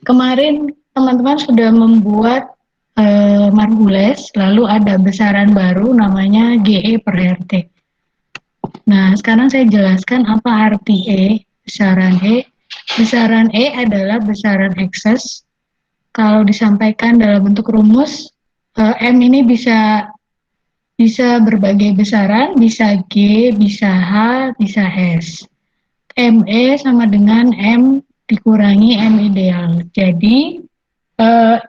Kemarin teman-teman sudah membuat Margules, lalu ada besaran baru namanya GE per RT. Nah, sekarang saya jelaskan apa arti E, besaran E. Besaran E adalah besaran ekses. Kalau disampaikan dalam bentuk rumus, M ini bisa berbagai besaran, bisa G, bisa H, bisa S. ME sama dengan M dikurangi M ideal. Jadi,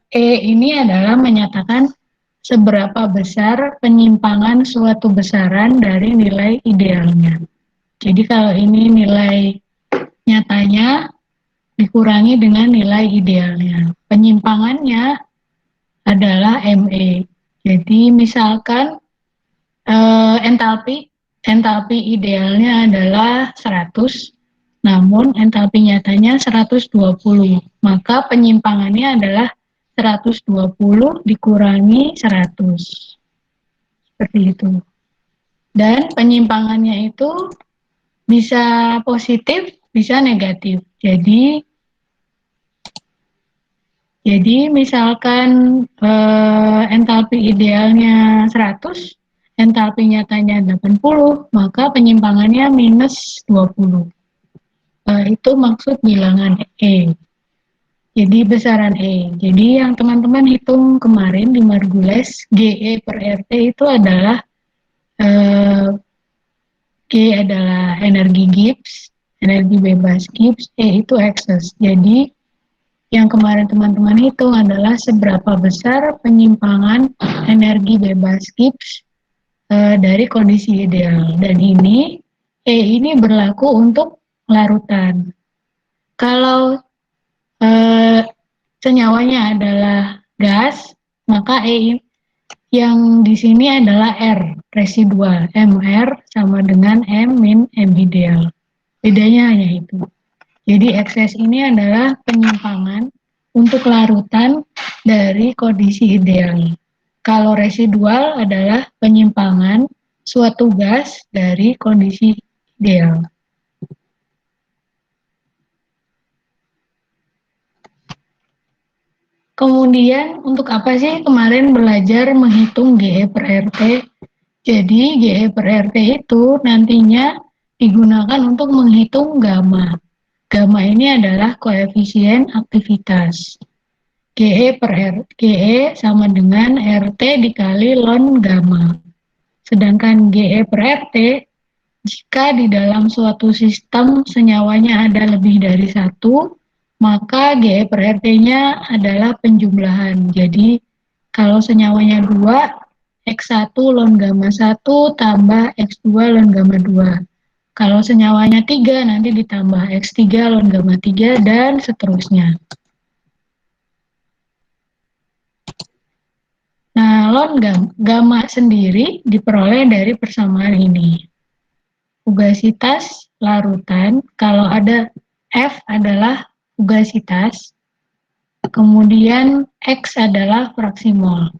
E ini adalah menyatakan seberapa besar penyimpangan suatu besaran dari nilai idealnya. Jadi kalau ini nilai nyatanya dikurangi dengan nilai idealnya. Penyimpangannya adalah ME. Jadi misalkan entalpi idealnya adalah 100, namun entalpi nyatanya 120. Maka penyimpangannya adalah 120 dikurangi 100. Seperti itu. Dan penyimpangannya itu bisa positif, bisa negatif. Jadi misalkan entalpi idealnya 100, entalpi nyatanya 80, maka penyimpangannya minus 20. Itu maksud bilangan E. Jadi besaran E. Jadi yang teman-teman hitung kemarin di Margules, GE per RT itu adalah G adalah energi Gibbs, energi bebas Gibbs, E itu excess. Jadi yang kemarin teman-teman hitung adalah seberapa besar penyimpangan energi bebas Gibbs dari kondisi ideal. Dan E ini berlaku untuk larutan. Kalau senyawanya adalah gas, maka E yang di sini adalah R, residual. MR sama dengan M min M ideal. Bedanya hanya itu. Jadi ekses ini adalah penyimpangan untuk larutan dari kondisi ideal. Kalau residual adalah penyimpangan suatu gas dari kondisi ideal. Kemudian untuk apa sih kemarin belajar menghitung GE per RT? Jadi GE per RT itu nantinya digunakan untuk menghitung gamma. Gamma ini adalah koefisien aktivitas. GE sama dengan RT dikali ln gamma. Sedangkan GE per RT, jika di dalam suatu sistem senyawanya ada lebih dari satu, maka GE per RT-nya adalah penjumlahan. Jadi kalau senyawanya 2, X1 ln gamma 1 tambah X2 ln gamma 2. Kalau senyawanya 3, nanti ditambah X3 ln gamma 3, dan seterusnya. Nah, ln gamma sendiri diperoleh dari persamaan ini. Fugasitas larutan, kalau ada F adalah fugasitas, kemudian X adalah fraksi mol.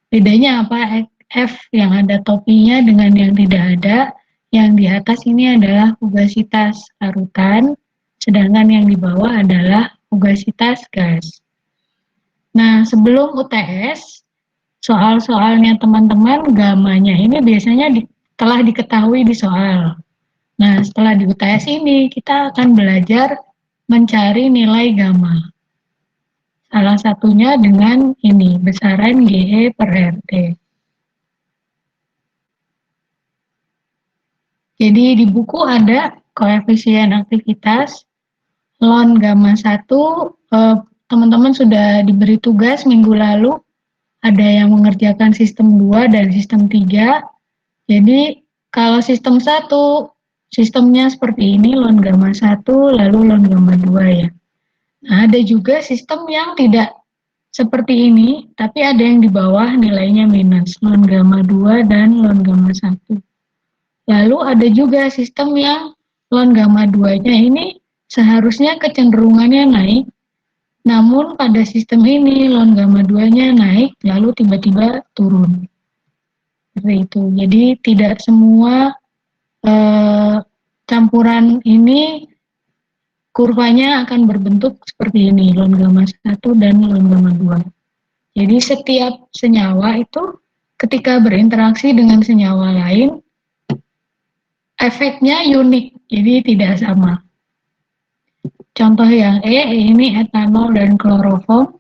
Bedanya apa? F yang ada topinya dengan yang tidak ada. Yang di atas ini adalah fugasitas larutan, sedangkan yang di bawah adalah fugasitas gas. Nah, sebelum UTS, soal-soalnya teman-teman, gamanya ini biasanya telah diketahui di soal. Nah, setelah di UTS ini, kita akan belajar mencari nilai gamma. Salah satunya dengan ini, besaran GE per RT. Jadi di buku ada koefisien aktivitas ln gamma 1, teman-teman sudah diberi tugas minggu lalu, ada yang mengerjakan sistem 2 dan sistem 3. Jadi kalau sistem 1, sistemnya seperti ini, ln gamma 1 lalu ln gamma 2 ya. Nah, ada juga sistem yang tidak seperti ini, tapi ada yang di bawah nilainya minus, ln gamma 2 dan ln gamma 1. Lalu ada juga sistem yang ln gamma 2-nya ini seharusnya kecenderungannya naik, namun pada sistem ini ln gamma 2-nya naik, lalu tiba-tiba turun. Seperti itu. Jadi tidak semua campuran ini kurvanya akan berbentuk seperti ini, ln gamma 1 dan ln gamma 2. Jadi setiap senyawa itu ketika berinteraksi dengan senyawa lain, efeknya unik, jadi tidak sama. Contoh yang ini etanol dan kloroform.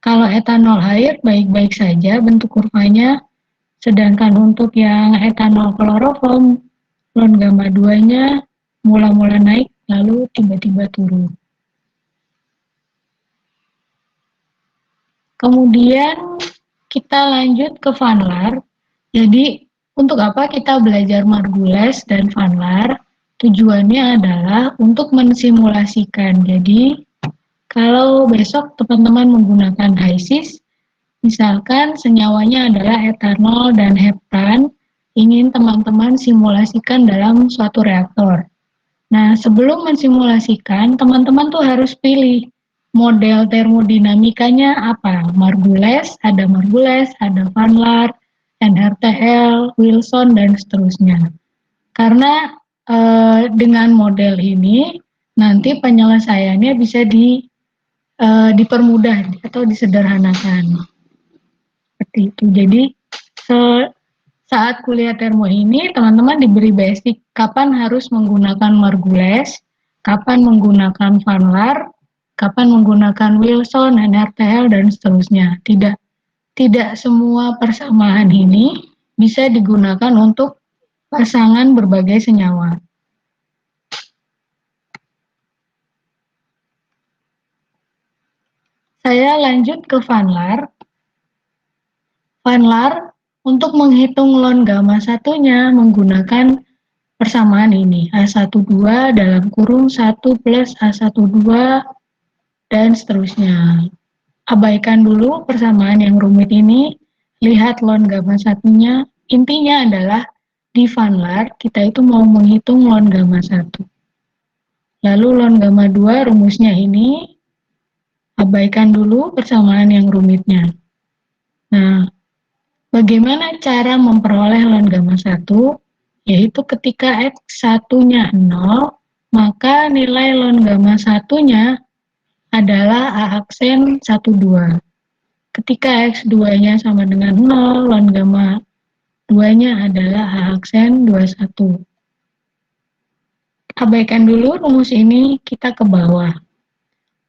Kalau etanol air baik-baik saja bentuk kurvanya, sedangkan untuk yang etanol kloroform, ln gamma 2-nya mula-mula naik lalu tiba-tiba turun. Kemudian kita lanjut ke Van Laar. Jadi untuk apa kita belajar Margules dan Van Laar? Tujuannya adalah untuk mensimulasikan. Jadi kalau besok teman-teman menggunakan HISIS, misalkan senyawanya adalah etanol dan heptan, ingin teman-teman simulasikan dalam suatu reaktor. Nah, sebelum mensimulasikan, teman-teman tuh harus pilih model termodinamikanya apa. Margules, ada Van Laar, NRTL, Wilson, dan seterusnya. Karena dengan model ini, nanti penyelesaiannya bisa dipermudah atau disederhanakan. Seperti itu. Jadi, saat kuliah termo ini, teman-teman diberi basic kapan harus menggunakan Margules, kapan menggunakan Van Laar, kapan menggunakan Wilson, NRTL, dan seterusnya. Tidak semua persamaan ini bisa digunakan untuk pasangan berbagai senyawa. Saya lanjut ke Van Laar. Van Laar untuk menghitung ln gamma satunya menggunakan persamaan ini, A12 dalam kurung 1 plus A12 dan seterusnya. Abaikan dulu persamaan yang rumit ini, lihat ln gamma satunya. Intinya adalah di Van Laar kita itu mau menghitung ln gamma 1. Lalu ln gamma 2 rumusnya ini, abaikan dulu persamaan yang rumitnya. Nah, bagaimana cara memperoleh ln gamma 1? Yaitu ketika X1-nya 0, maka nilai ln gamma 1-nya adalah A aksen 12. Ketika X2-nya sama dengan 0, ln gamma 2-nya adalah A aksen 21. Abaikan dulu rumus ini, kita ke bawah.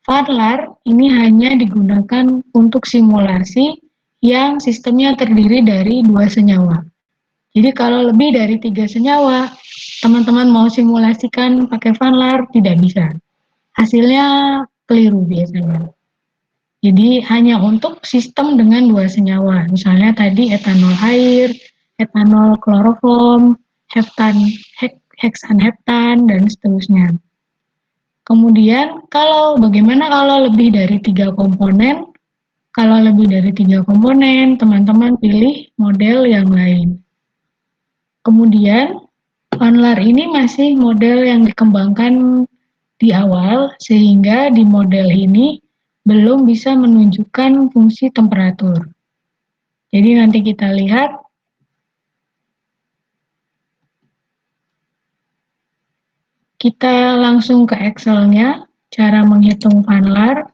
Van Laar ini hanya digunakan untuk simulasi yang sistemnya terdiri dari 2 senyawa. Jadi kalau lebih dari 3 senyawa, teman-teman mau simulasikan pakai Van Laar, tidak bisa. Hasilnya keliru biasanya. Jadi hanya untuk sistem dengan 2 senyawa. Misalnya tadi etanol air, etanol kloroform, heksanheptan, dan seterusnya. Kemudian bagaimana kalau lebih dari 3 komponen? Kalau lebih dari 3 komponen, teman-teman pilih model yang lain. Kemudian, Van Laar ini masih model yang dikembangkan di awal, sehingga di model ini belum bisa menunjukkan fungsi temperatur. Jadi nanti kita lihat, kita langsung ke Excel-nya, cara menghitung Van Laar.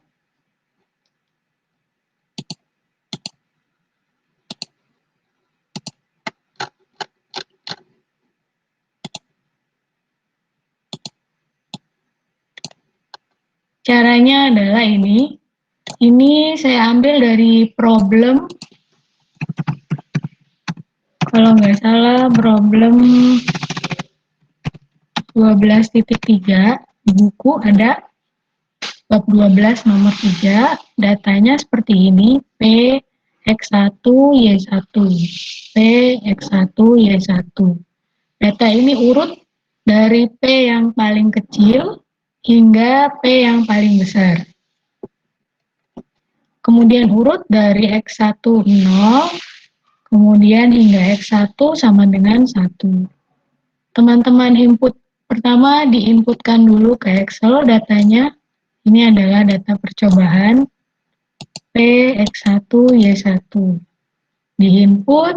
Caranya adalah ini. Ini saya ambil dari problem, kalau nggak salah problem 12.3 di buku ada bab 12 nomor 3, datanya seperti ini, P X1 Y1, P X1 Y1. Data ini urut dari P yang paling kecil hingga P yang paling besar. Kemudian urut dari X1 0, kemudian hingga X1 sama dengan 1. Teman-teman input pertama diinputkan dulu ke Excel datanya. Ini adalah data percobaan P X1 Y1. Diinput,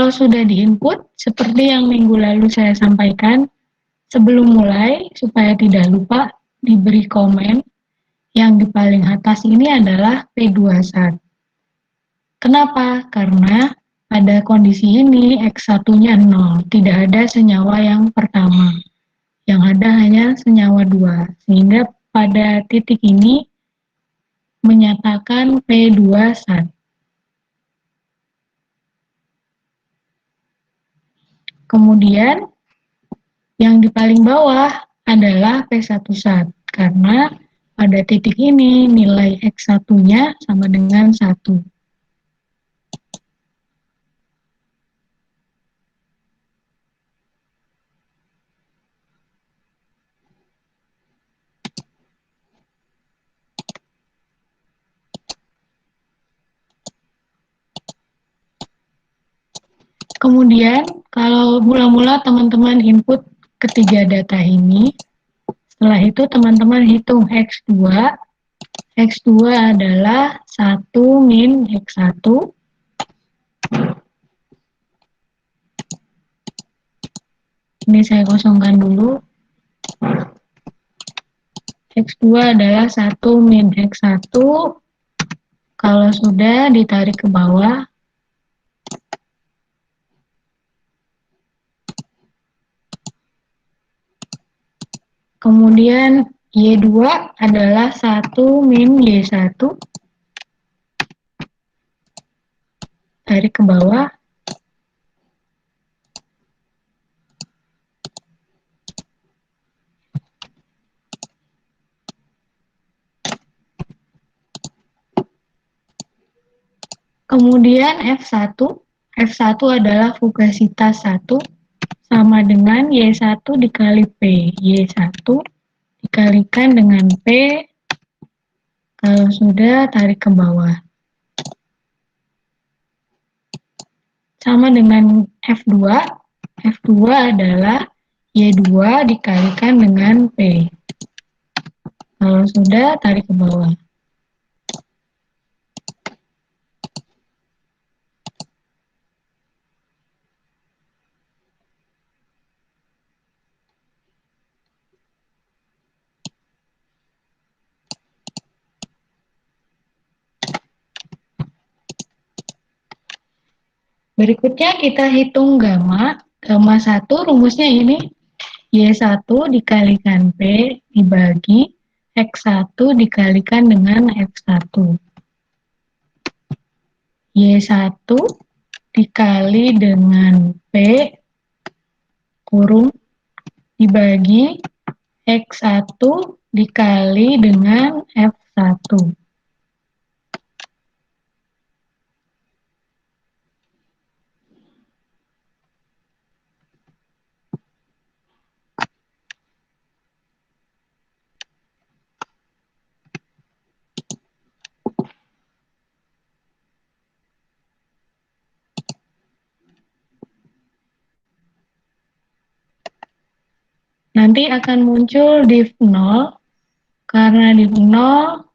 Kalau sudah di-input, seperti yang minggu lalu saya sampaikan, sebelum mulai, supaya tidak lupa, diberi komen, yang di paling atas ini adalah P21. Kenapa? Karena pada kondisi ini X1-nya 0, tidak ada senyawa yang pertama. Yang ada hanya senyawa 2, sehingga pada titik ini menyatakan P21. Kemudian yang di paling bawah adalah P11 karena pada titik ini nilai X1-nya sama dengan 1. Kemudian kalau mula-mula teman-teman input ketiga data ini, setelah itu teman-teman hitung X2. X2 adalah 1 min X1. Ini saya kosongkan dulu. X2 adalah 1 min X1. Kalau sudah ditarik ke bawah. Kemudian Y2 adalah 1 min Y1. Tarik ke bawah. Kemudian F1. F1 adalah fugasitas 1 sama dengan Y1 dikali P. Y1 dikalikan dengan P. Kalau sudah, tarik ke bawah. Sama dengan F2. F2 adalah Y2 dikalikan dengan P. Kalau sudah, tarik ke bawah. Berikutnya kita hitung gamma. Gamma 1 rumusnya ini. Y1 dikalikan P dibagi X1 dikalikan dengan X1. Y1 dikali dengan P kurung dibagi X1 dikali dengan F1. Nanti akan muncul div 0, karena div 0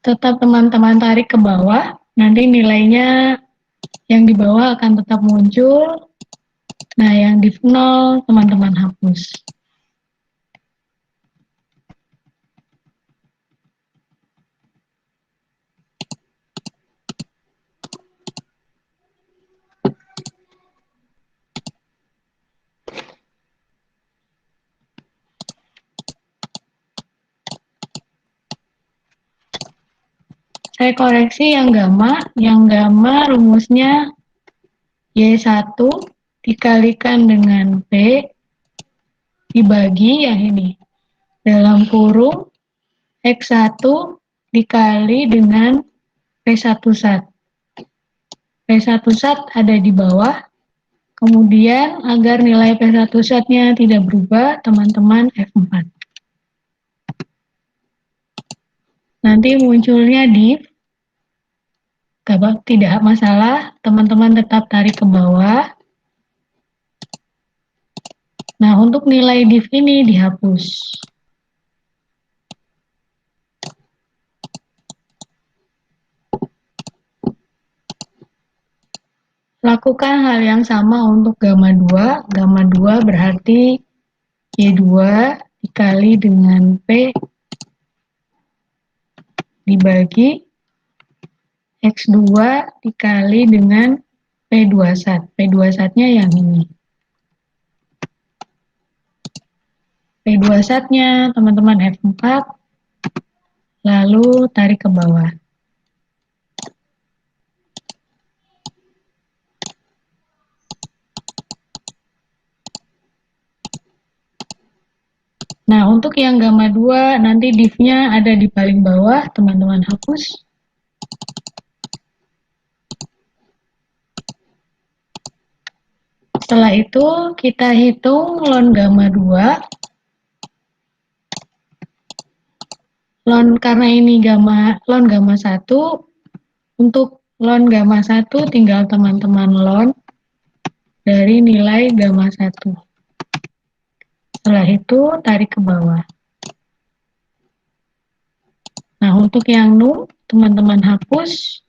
tetap teman-teman tarik ke bawah, nanti nilainya yang di bawah akan tetap muncul. Nah, yang div 0 teman-teman hapus. Saya koreksi yang gamma rumusnya Y1 dikalikan dengan P dibagi yang ini. Dalam kurung X1 dikali dengan P1 sat. P1 sat ada di bawah. Kemudian agar nilai P1 satnya tidak berubah, teman-teman F4. Nanti munculnya div. Tidak masalah, teman-teman tetap tarik ke bawah. Nah, untuk nilai div ini dihapus. Lakukan hal yang sama untuk gamma 2. Gamma 2 berarti Y2 dikali dengan P dibagi X2 dikali dengan P2 sat. P2 satnya yang ini. P2 satnya teman-teman F4, lalu tarik ke bawah. Nah, untuk yang gamma 2 nanti div-nya ada di paling bawah, teman-teman hapus. Setelah itu kita hitung ln gamma 2. Karena ini ln gamma 1, untuk ln gamma 1 tinggal teman-teman ln dari nilai gamma 1. Setelah itu tarik ke bawah. Nah, untuk yang nu, teman-teman hapus.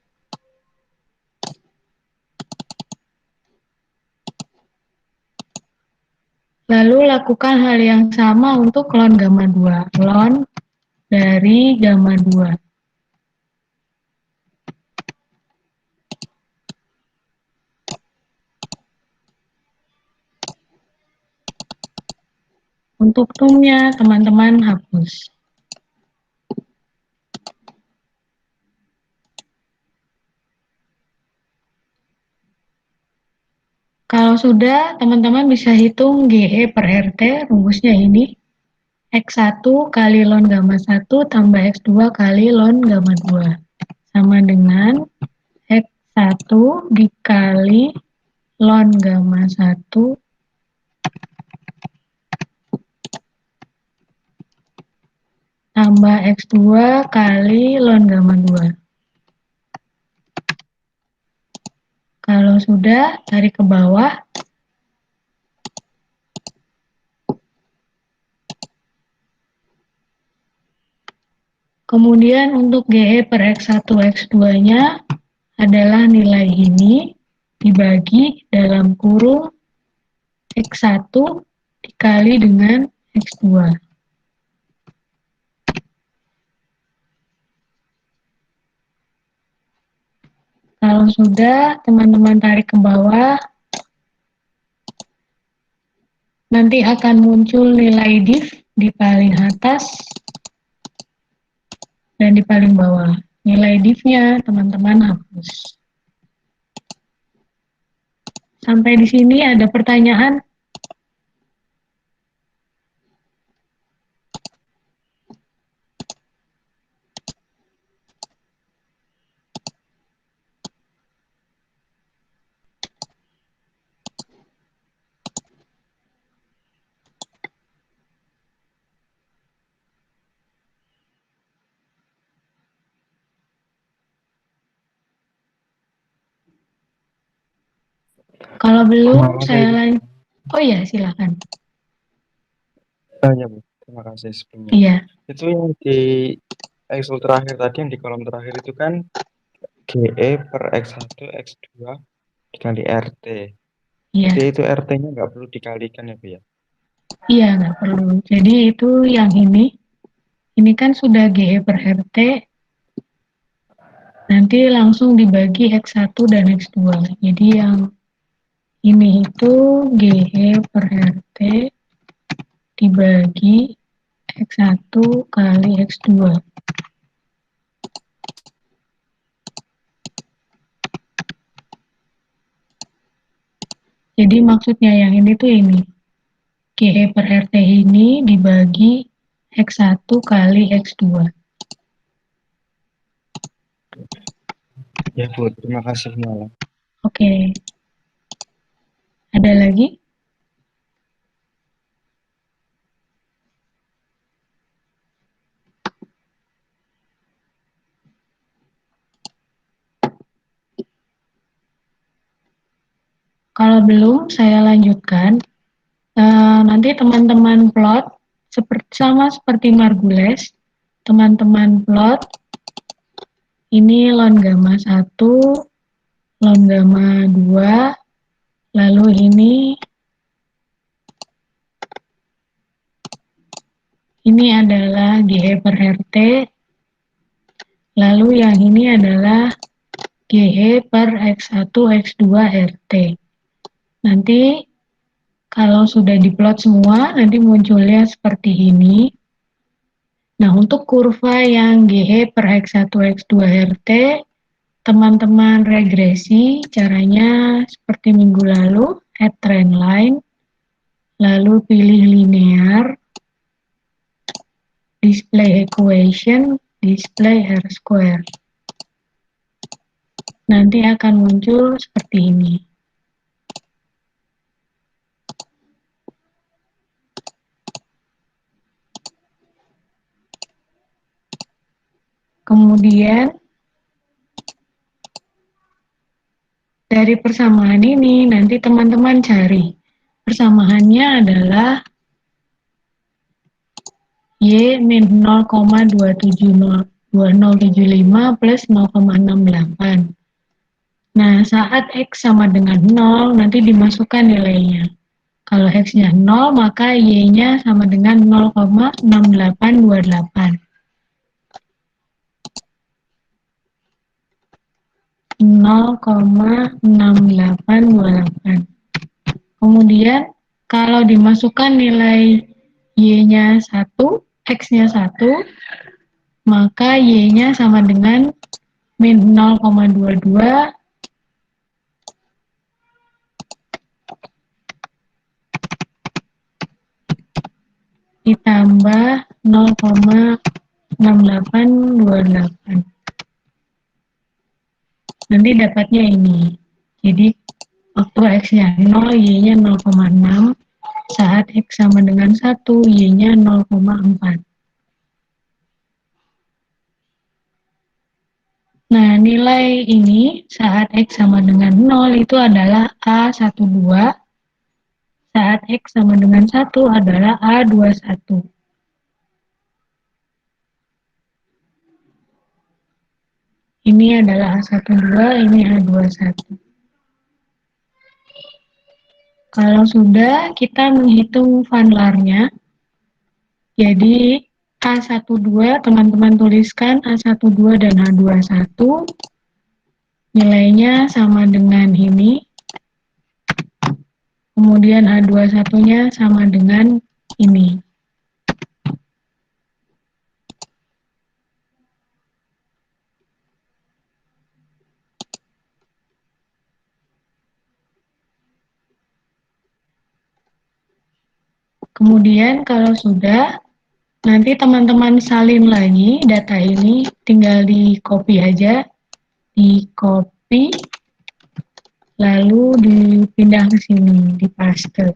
Lalu lakukan hal yang sama untuk ln gamma 2. Ln dari gamma 2. Untuk tumnya, teman-teman hapus. Kalau sudah, teman-teman bisa hitung GE per RT, rumusnya ini. X1 kali ln gamma 1 tambah X2 kali ln gamma 2. Sama dengan X1 dikali ln gamma 1 tambah X2 kali ln gamma 2. Kalau sudah, tarik ke bawah. Kemudian untuk GE per X1, X2-nya adalah nilai ini dibagi dalam kurung X1 dikali dengan X2. Kalau sudah, teman-teman tarik ke bawah. Nanti akan muncul nilai div di paling atas dan di paling bawah. Nilai div-nya teman-teman hapus. Sampai di sini ada pertanyaan? Kalau belum, saya lanjut. Oh iya, silakan. Ya, Bu. Terima kasih sebelumnya. Iya. Itu yang di Excel terakhir tadi, yang di kolom terakhir itu kan GE per X1, X2 dikali RT. Iya. Jadi itu RT-nya nggak perlu dikalikan ya, Bu ya? Iya, nggak perlu. Jadi itu yang ini. Ini kan sudah GE per RT. Nanti langsung dibagi X1 dan X2. Jadi yang ini itu GE per RT dibagi X1 kali X2. Jadi maksudnya yang ini tuh ini. GE per RT ini dibagi X1 kali X2. Ya, Bu. Terima kasih malam. Oke. Ada lagi? Kalau belum, saya lanjutkan. Nanti teman-teman plot sama seperti Margules. Teman-teman plot ini ln gamma 1, ln gamma 2, lalu ini adalah GE per RT, lalu yang ini adalah GE per X1, X2, RT. Nanti kalau sudah diplot semua, nanti munculnya seperti ini. Nah, untuk kurva yang GE per X1, X2, RT, teman-teman regresi, caranya seperti minggu lalu, add trend line, lalu pilih linear, display equation, display R square. Nanti akan muncul seperti ini. Kemudian dari persamaan ini nanti teman-teman cari. Persamaannya adalah Y min 0,270 2075 plus 0,68. Nah, saat X sama dengan 0, nanti dimasukkan nilainya. Kalau X-nya 0, maka Y-nya sama dengan 0,6828. 0,6828. Kemudian kalau dimasukkan nilai Y-nya 1, X-nya 1, maka Y-nya sama dengan min 0,22 ditambah 0,6828. Nanti dapatnya ini. Jadi waktu X-nya 0, Y-nya 0,6. Saat X sama dengan 1, Y-nya 0,4. Nah, nilai ini saat X sama dengan 0 itu adalah A12. Saat X sama dengan 1 adalah A21. Ini adalah A12, ini A21. Kalau sudah, kita menghitung Van-Laar-nya. Jadi, A12, teman-teman tuliskan A12 dan A21. Nilainya sama dengan ini. Kemudian A21-nya sama dengan ini. Kemudian kalau sudah, nanti teman-teman salin lagi data ini, tinggal di copy aja, di copy, lalu dipindah ke sini, di paste.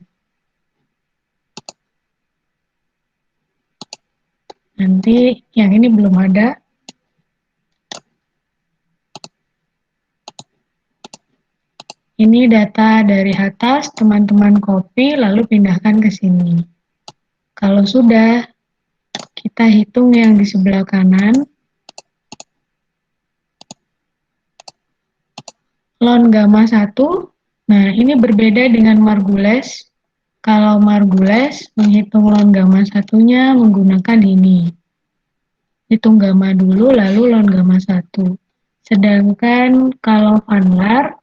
Nanti yang ini belum ada. Ini data dari atas, teman-teman copy, lalu pindahkan ke sini. Kalau sudah, kita hitung yang di sebelah kanan. Ln gamma 1, nah ini berbeda dengan Margules. Kalau Margules menghitung ln gamma 1-nya menggunakan ini. Hitung gamma dulu, lalu ln gamma 1. Sedangkan kalau Van-Laar,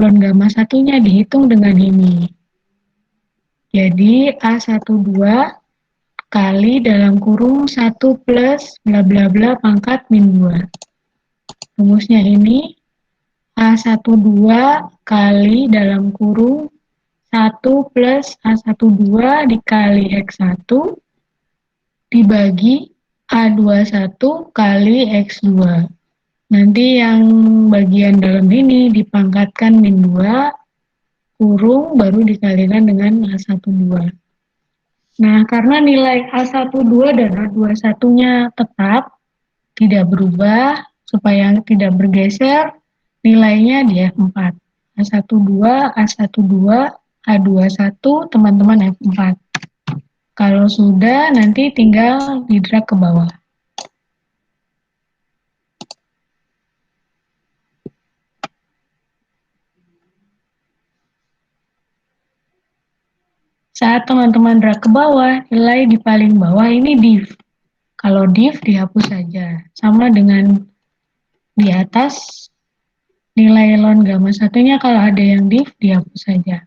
ln gamma 1-nya dihitung dengan ini. Jadi A12 kali dalam kurung 1 plus bla bla bla pangkat min 2. Rumusnya ini A12 kali dalam kurung 1 plus A12 dikali X1 dibagi A21 kali X2. Nanti yang bagian dalam ini dipangkatkan min 2, kurung baru dikalikan dengan A12. Nah, karena nilai A12 dan A21-nya tetap, tidak berubah, supaya tidak bergeser, nilainya di F4. A12, A12, A21, teman-teman F4. Kalau sudah, nanti tinggal di-drag ke bawah. Saat teman-teman drag ke bawah, nilai di paling bawah ini div. Kalau div dihapus saja. Sama dengan di atas, nilai ln gamma satunya kalau ada yang div dihapus saja.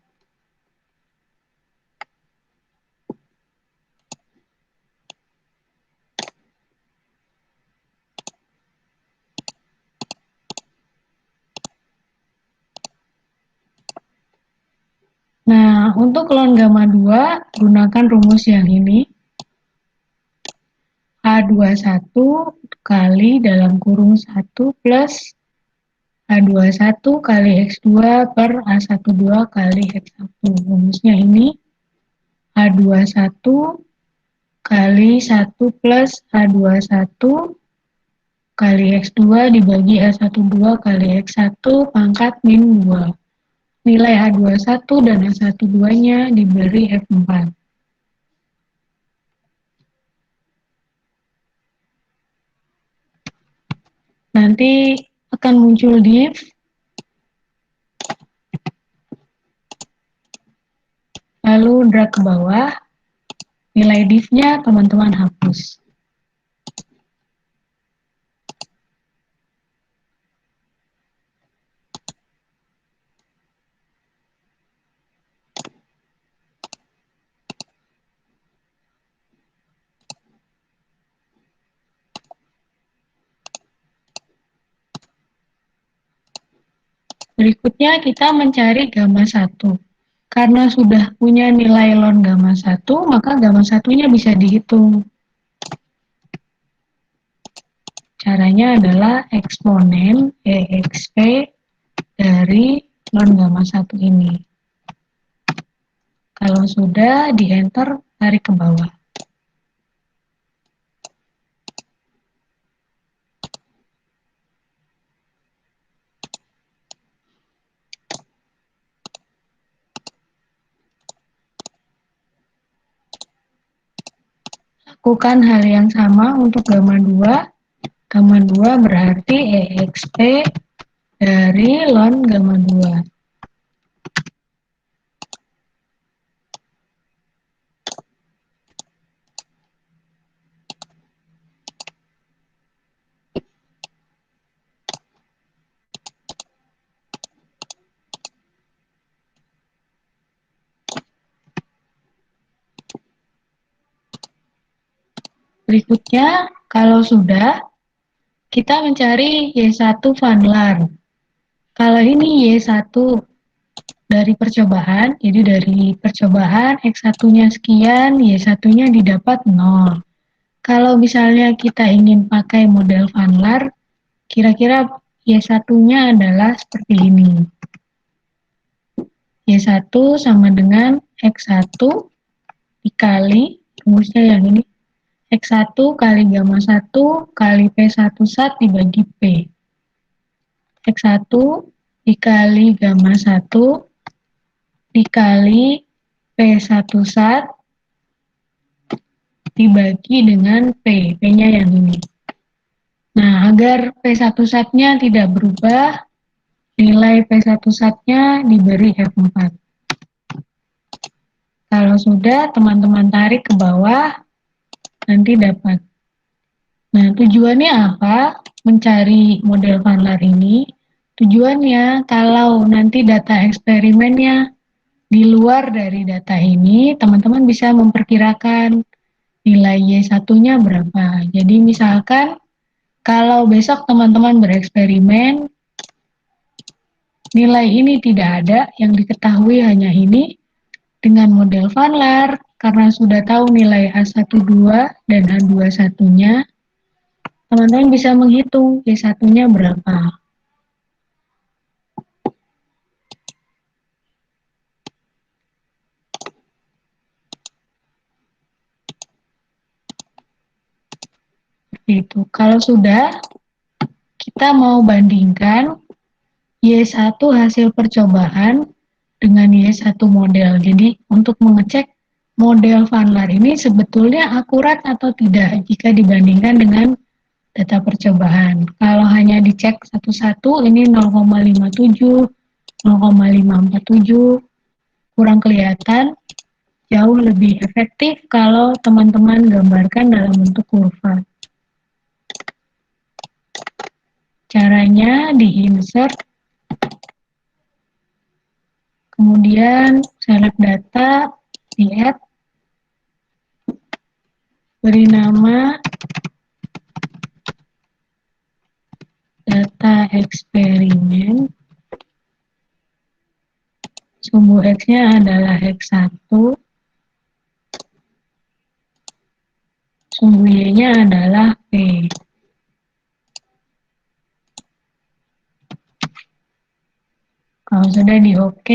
Nah, untuk ln gamma 2, gunakan rumus yang ini. H21 kali dalam kurung 1 plus H21 kali X2 per A12 kali X1. Rumusnya ini H21 kali 1 plus H21 kali X2 dibagi A12 kali X1 pangkat min 2. Nilai H21 dan H12-nya diberi F4. Nanti akan muncul div. Lalu drag ke bawah. Nilai div-nya teman-teman hapus. Berikutnya kita mencari gamma 1. Karena sudah punya nilai ln gamma 1, maka gamma 1-nya bisa dihitung. Caranya adalah eksponen EXP dari ln gamma 1 ini. Kalau sudah, di enter, tarik ke bawah. Lakukan hal yang sama untuk gamma 2. Gamma 2 berarti EXP dari ln gamma 2. Berikutnya, kalau sudah, kita mencari Y1 Vanlar. Kalau ini Y1 dari percobaan, jadi dari percobaan X1-nya sekian, Y1-nya didapat 0. Kalau misalnya kita ingin pakai model Vanlar, kira-kira Y1-nya adalah seperti ini. Y1 sama dengan X1 dikali, rumusnya yang ini, X1 kali gamma 1 kali P1 sat dibagi P. X1 dikali gamma 1 dikali P1 sat dibagi dengan P. P-nya yang ini. Nah, agar P1 sat-nya tidak berubah, nilai P1 sat-nya diberi F4. Kalau sudah, teman-teman tarik ke bawah, nanti dapat. Nah, tujuannya apa? Mencari model Vanlar ini. Tujuannya, kalau nanti data eksperimennya di luar dari data ini, teman-teman bisa memperkirakan nilai Y1-nya berapa. Jadi misalkan, kalau besok teman-teman bereksperimen, nilai ini tidak ada, yang diketahui hanya ini, dengan model Vanlar, karena sudah tahu nilai A12 dan A21-nya, teman-teman bisa menghitung Y1-nya berapa. Itu. Kalau sudah, kita mau bandingkan Y1 hasil percobaan dengan Y1 model. Jadi, untuk mengecek model Vanlar ini sebetulnya akurat atau tidak jika dibandingkan dengan data percobaan. Kalau hanya dicek satu-satu, ini 0,57, 0,547, kurang kelihatan. jauh lebih efektif kalau teman-teman gambarkan dalam bentuk kurva. Caranya di-insert, kemudian select data, di-add, beri nama data eksperimen, sumbu X-nya adalah X1, sumbu Y-nya adalah P. Kalau sudah di OK,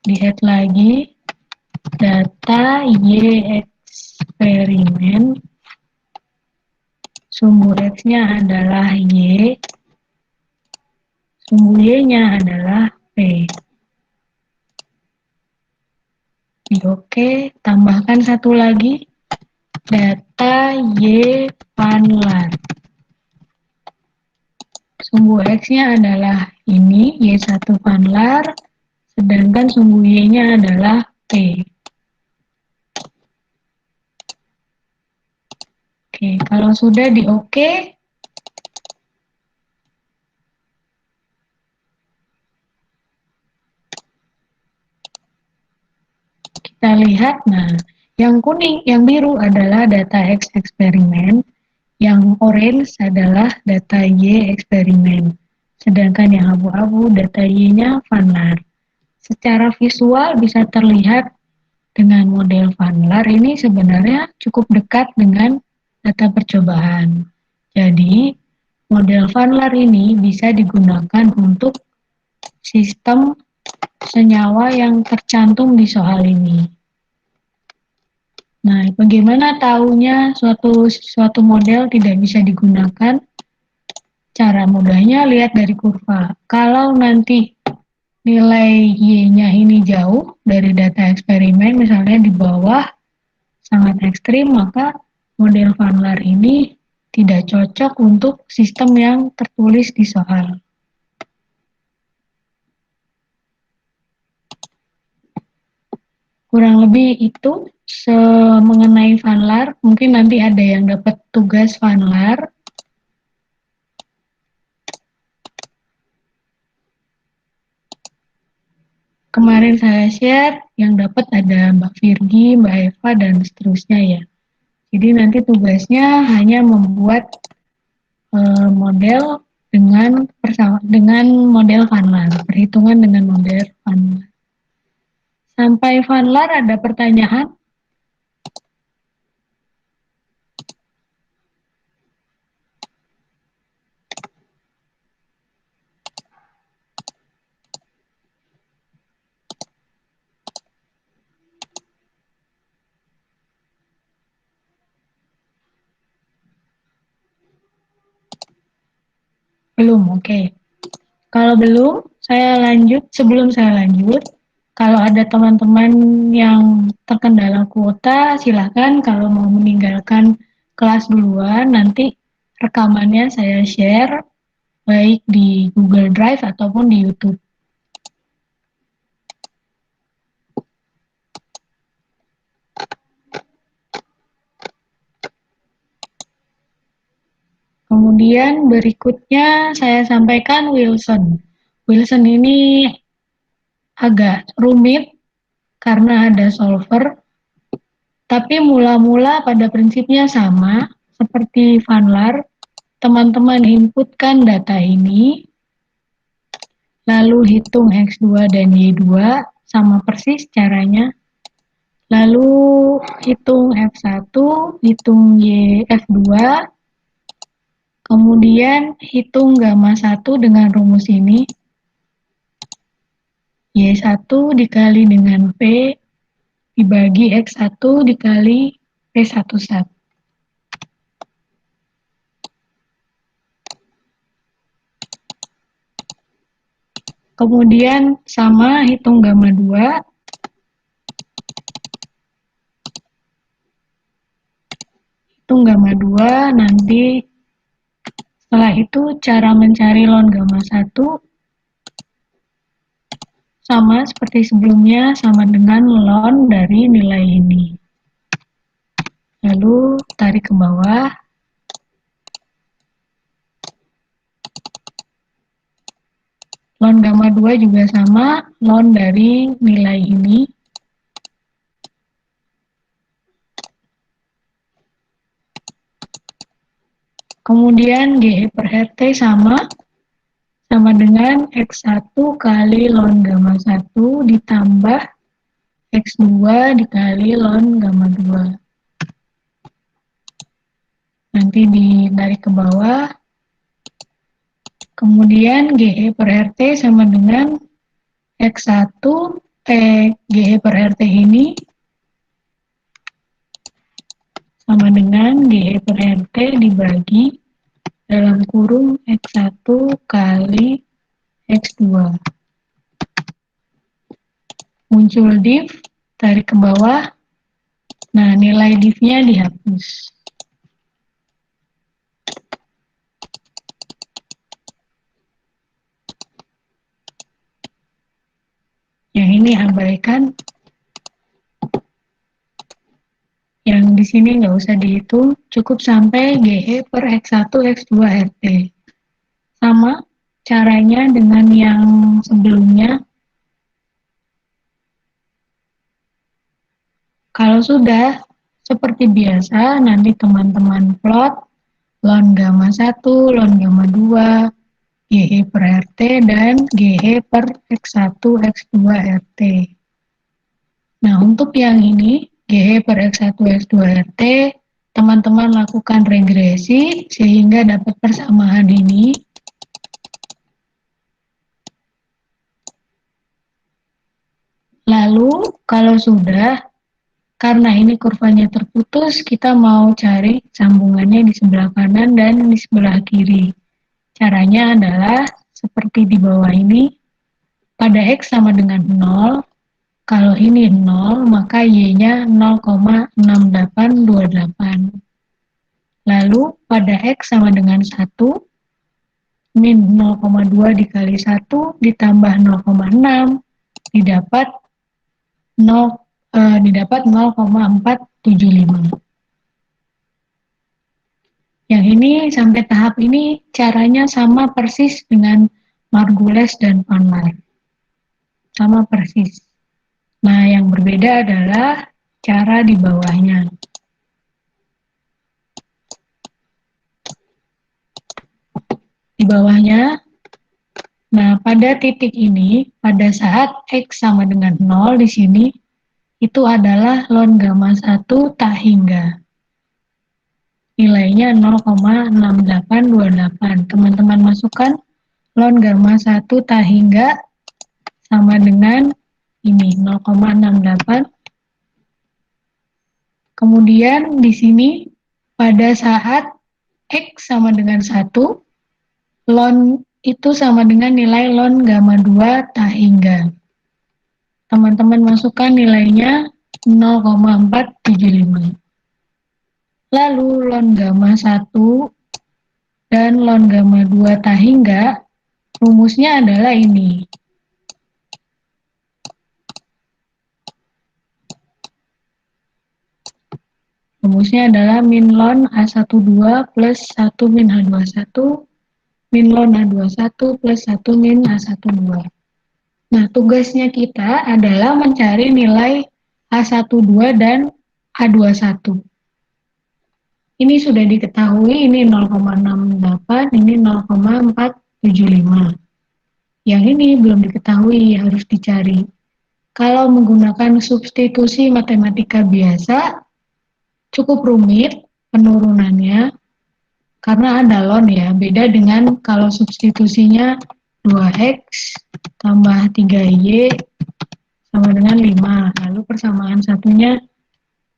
di-add lagi data Y eksperimen, sumbu X-nya adalah Y, sumbu Y-nya adalah P. Di OK, tambahkan satu lagi, data Y Vanlar. Sumbu X-nya adalah ini, Y1 Vanlar, sedangkan sumbu Y-nya adalah P. Oke, kalau sudah di OK, kita lihat, nah, yang kuning, yang biru adalah data X eksperimen, yang orange adalah data Y eksperimen, sedangkan yang abu-abu data Y-nya Vanlar. Secara visual bisa terlihat dengan model Vanlar ini sebenarnya cukup dekat dengan data percobaan. Jadi, model Vanlar ini bisa digunakan untuk sistem senyawa yang tercantum di soal ini. Nah, bagaimana tahunya suatu model tidak bisa digunakan? Cara mudahnya lihat dari kurva. Kalau nanti nilai Y-nya ini jauh dari data eksperimen, misalnya di bawah sangat ekstrim, maka model Vanlar ini tidak cocok untuk sistem yang tertulis di soal. Kurang lebih itu mengenai Vanlar. Mungkin nanti ada yang dapat tugas Vanlar. Kemarin saya share, yang dapat ada Mbak Virgi, Mbak Eva, dan seterusnya ya. Jadi nanti tugasnya hanya membuat model dengan model Vanlar, perhitungan dengan model Vanlar. Sampai Vanlar ada pertanyaan? Belum, oke. Kalau belum, sebelum saya lanjut, kalau ada teman-teman yang terkendala kuota, silakan kalau mau meninggalkan kelas duluan, nanti rekamannya saya share, baik di Google Drive ataupun di YouTube. Kemudian berikutnya saya sampaikan Wilson. Wilson ini agak rumit karena ada solver, tapi mula-mula pada prinsipnya sama seperti Vanlar. Teman-teman inputkan data ini, lalu hitung X2 dan Y2, sama persis caranya. Lalu hitung F1, hitung F2, kemudian hitung gamma 1 dengan rumus ini. Y1 dikali dengan P dibagi X1 dikali P11. Kemudian sama hitung gamma 2. Hitung gamma 2, nanti setelah itu cara mencari ln gamma 1 sama seperti sebelumnya, sama dengan ln dari nilai ini. Lalu tarik ke bawah. Ln gamma 2 juga sama, ln dari nilai ini. Kemudian GE per RT sama dengan X1 kali ln gamma 1 ditambah X2 dikali ln gamma 2. Nanti ditarik ke bawah. Kemudian GE per RT sama dengan X1 GE per RT ini sama dengan GE per RT dibagi dalam kurung X1 kali X2. Muncul div, tarik ke bawah. Nah, nilai div-nya dihapus. Yang ini abaikan. Yang di sini nggak usah dihitung, cukup sampai GE per X1 X2 RT. Sama caranya dengan yang sebelumnya. Kalau sudah, seperti biasa, nanti teman-teman plot ln gamma 1, ln gamma 2, GE per RT, dan GE per X1 X2 RT. Nah, untuk yang ini, GE per X1 X2 RT, teman-teman lakukan regresi sehingga dapat persamaan ini. Lalu, kalau sudah, karena ini kurvanya terputus, kita mau cari sambungannya di sebelah kanan dan di sebelah kiri. Caranya adalah seperti di bawah ini. Pada X sama dengan 0, kalau ini 0, maka Y-nya 0,6828. Lalu pada X sama dengan 1, min 0,2 dikali 1 ditambah 0,6 didapat 0,475. Yang ini sampai tahap ini caranya sama persis dengan Margules dan Van Laer. Sama persis. Nah, yang berbeda adalah cara di bawahnya. Di bawahnya, nah pada titik ini, pada saat X sama dengan 0 di sini, itu adalah ln gamma 1 tak hingga. Nilainya 0,6828. Teman-teman masukkan ln gamma 1 tak hingga sama dengan ini 0,68. Kemudian di sini pada saat X sama dengan 1, ln itu sama dengan nilai ln gamma 2 tak hingga. Teman-teman masukkan nilainya 0,475. Lalu ln gamma 1 dan ln gamma 2 tak hingga, rumusnya adalah ini. Rumusnya adalah min ln A12 plus 1 min H21 min ln A21 plus 1 min A12. Nah, tugasnya kita adalah mencari nilai A12 dan A21. Ini sudah diketahui, ini 0,68, ini 0,475. Yang ini belum diketahui, harus dicari. Kalau menggunakan substitusi matematika biasa, cukup rumit penurunannya karena ada ln ya, beda dengan kalau substitusinya 2x tambah 3y sama dengan 5, lalu persamaan satunya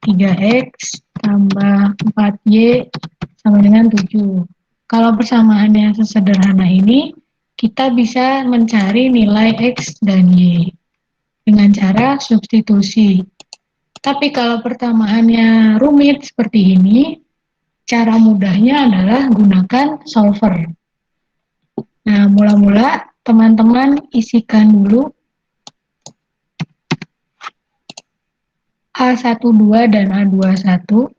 3x tambah 4y sama dengan 7. Kalau persamaannya sesederhana ini, kita bisa mencari nilai x dan y dengan cara substitusi. Tapi kalau persamaannya rumit seperti ini, cara mudahnya adalah gunakan solver. Nah, mula-mula teman-teman isikan dulu A12 dan A21.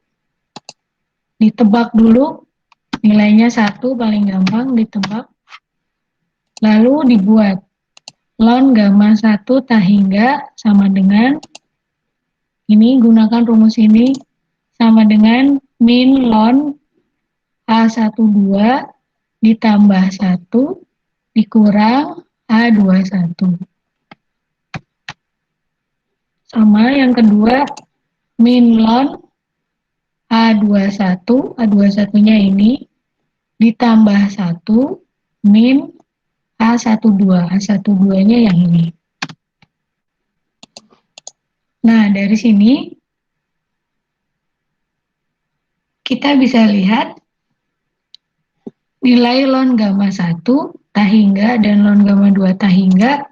Ditebak dulu, nilainya 1 paling gampang ditebak. Lalu dibuat. Ln gamma 1 tahingga sama dengan, ini gunakan rumus ini, sama dengan min ln A12 ditambah 1 dikurang A21. Sama yang kedua, min ln A21, A21-nya ini, ditambah 1 min A12, A12-nya yang ini. Nah, dari sini kita bisa lihat nilai ln gamma 1 tahingga dan ln gamma 2 tahingga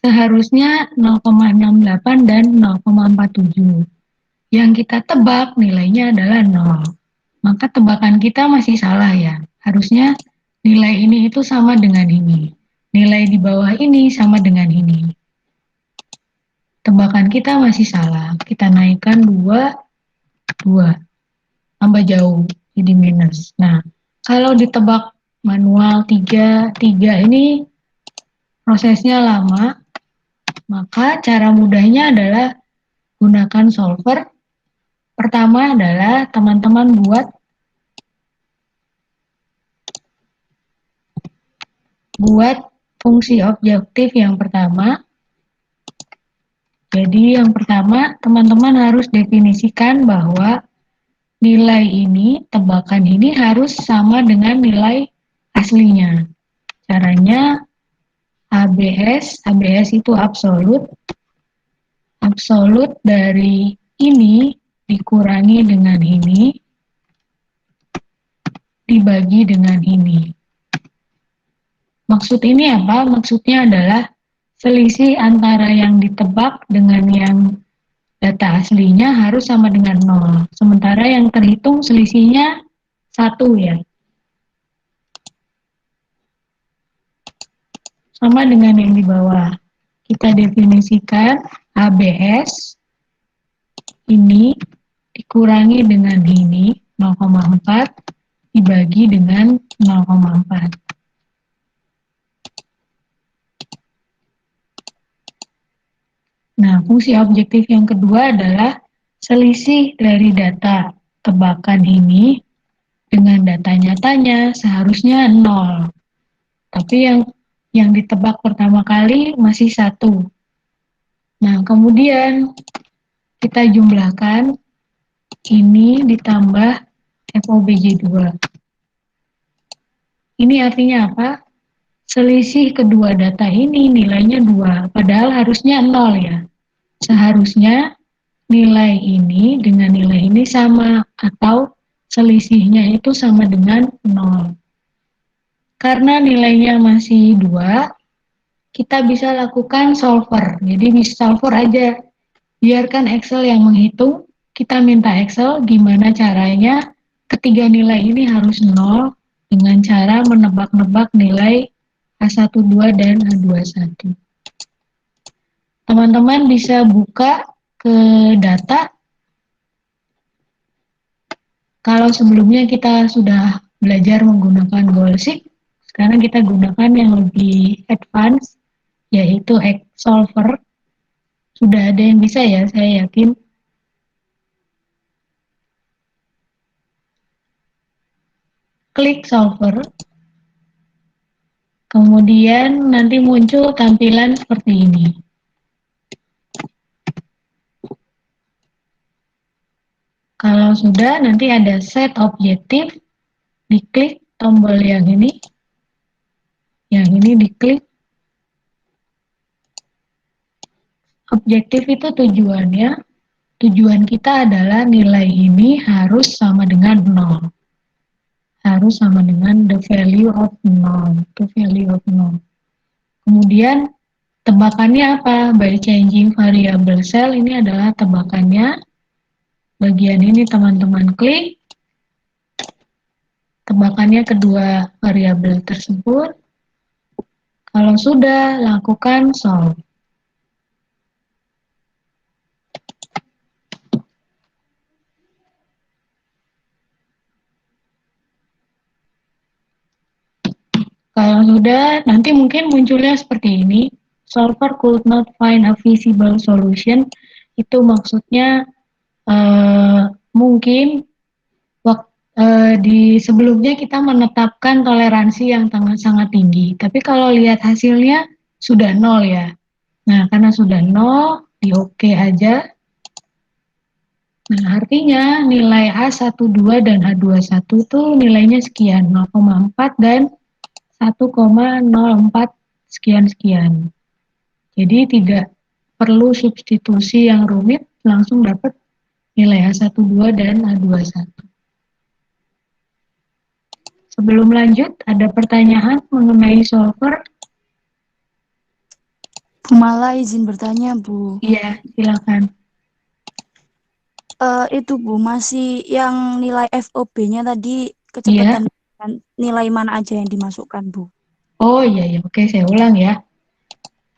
seharusnya 0,68 dan 0,47. Yang kita tebak nilainya adalah 0. Maka tebakan kita masih salah ya. Harusnya nilai ini itu sama dengan ini. Nilai di bawah ini sama dengan ini. Tebakan kita masih salah. Kita naikkan 2, 2. Tambah jauh, jadi minus. Nah, kalau ditebak manual 3, 3 ini prosesnya lama. Maka cara mudahnya adalah gunakan solver. Pertama adalah teman-teman buat fungsi objektif yang pertama. Jadi yang pertama, teman-teman harus definisikan bahwa nilai ini, tebakan ini harus sama dengan nilai aslinya. Caranya ABS itu absolut. Absolut dari ini dikurangi dengan ini, dibagi dengan ini. Maksud ini apa? Maksudnya adalah selisih antara yang ditebak dengan yang data aslinya harus sama dengan 0. Sementara yang terhitung selisihnya 1 ya. Sama dengan yang di bawah. Kita definisikan ABS ini dikurangi dengan ini 0,4 dibagi dengan 0,4. Nah, fungsi objektif yang kedua adalah selisih dari data tebakan ini dengan data nyatanya seharusnya 0. Tapi yang ditebak pertama kali masih 1. Nah, kemudian kita jumlahkan ini ditambah FOBJ2. Ini artinya apa? Selisih kedua data ini nilainya 2, padahal harusnya 0 ya. Seharusnya nilai ini dengan nilai ini sama, atau selisihnya itu sama dengan 0. Karena nilainya masih 2, kita bisa lakukan solver. Jadi bisa solver aja. Biarkan Excel yang menghitung, kita minta Excel gimana caranya ketiga nilai ini harus 0 dengan cara menebak-nebak nilai A12 dan A21. Teman-teman bisa buka ke data. Kalau sebelumnya kita sudah belajar menggunakan Goalseek, sekarang kita gunakan yang lebih advance, yaitu Xsolver. Sudah ada yang bisa ya, saya yakin. Klik solver. Kemudian nanti muncul tampilan seperti ini. Kalau sudah, nanti ada set objektif, diklik tombol yang ini diklik. Objektif itu tujuannya, tujuan kita adalah nilai ini harus sama dengan 0. Harus sama dengan the value of 0, the value of 0. Kemudian tebakannya apa? By changing variable cell, ini adalah tebakannya. Bagian ini teman-teman klik. Tebakannya kedua variabel tersebut. Kalau sudah, lakukan solve. Kalau sudah, nanti mungkin munculnya seperti ini. Solver could not find a feasible solution. Itu maksudnya mungkin di sebelumnya kita menetapkan toleransi yang sangat tinggi. Tapi kalau lihat hasilnya sudah nol ya. Nah, karena sudah nol, di oke aja. Nah, artinya nilai H12 dan H21 tuh nilainya sekian, 0,4 dan 1,04 sekian-sekian. Jadi tidak perlu substitusi yang rumit, langsung dapat nilai H12 dan H21. Sebelum lanjut, ada pertanyaan mengenai solver? Bu Mala izin bertanya, Bu. Iya, silakan. Itu Bu, masih yang nilai FOB-nya tadi Iya. kecepatan nilai mana aja yang dimasukkan, Bu? Oh iya, iya. Oke, saya ulang ya.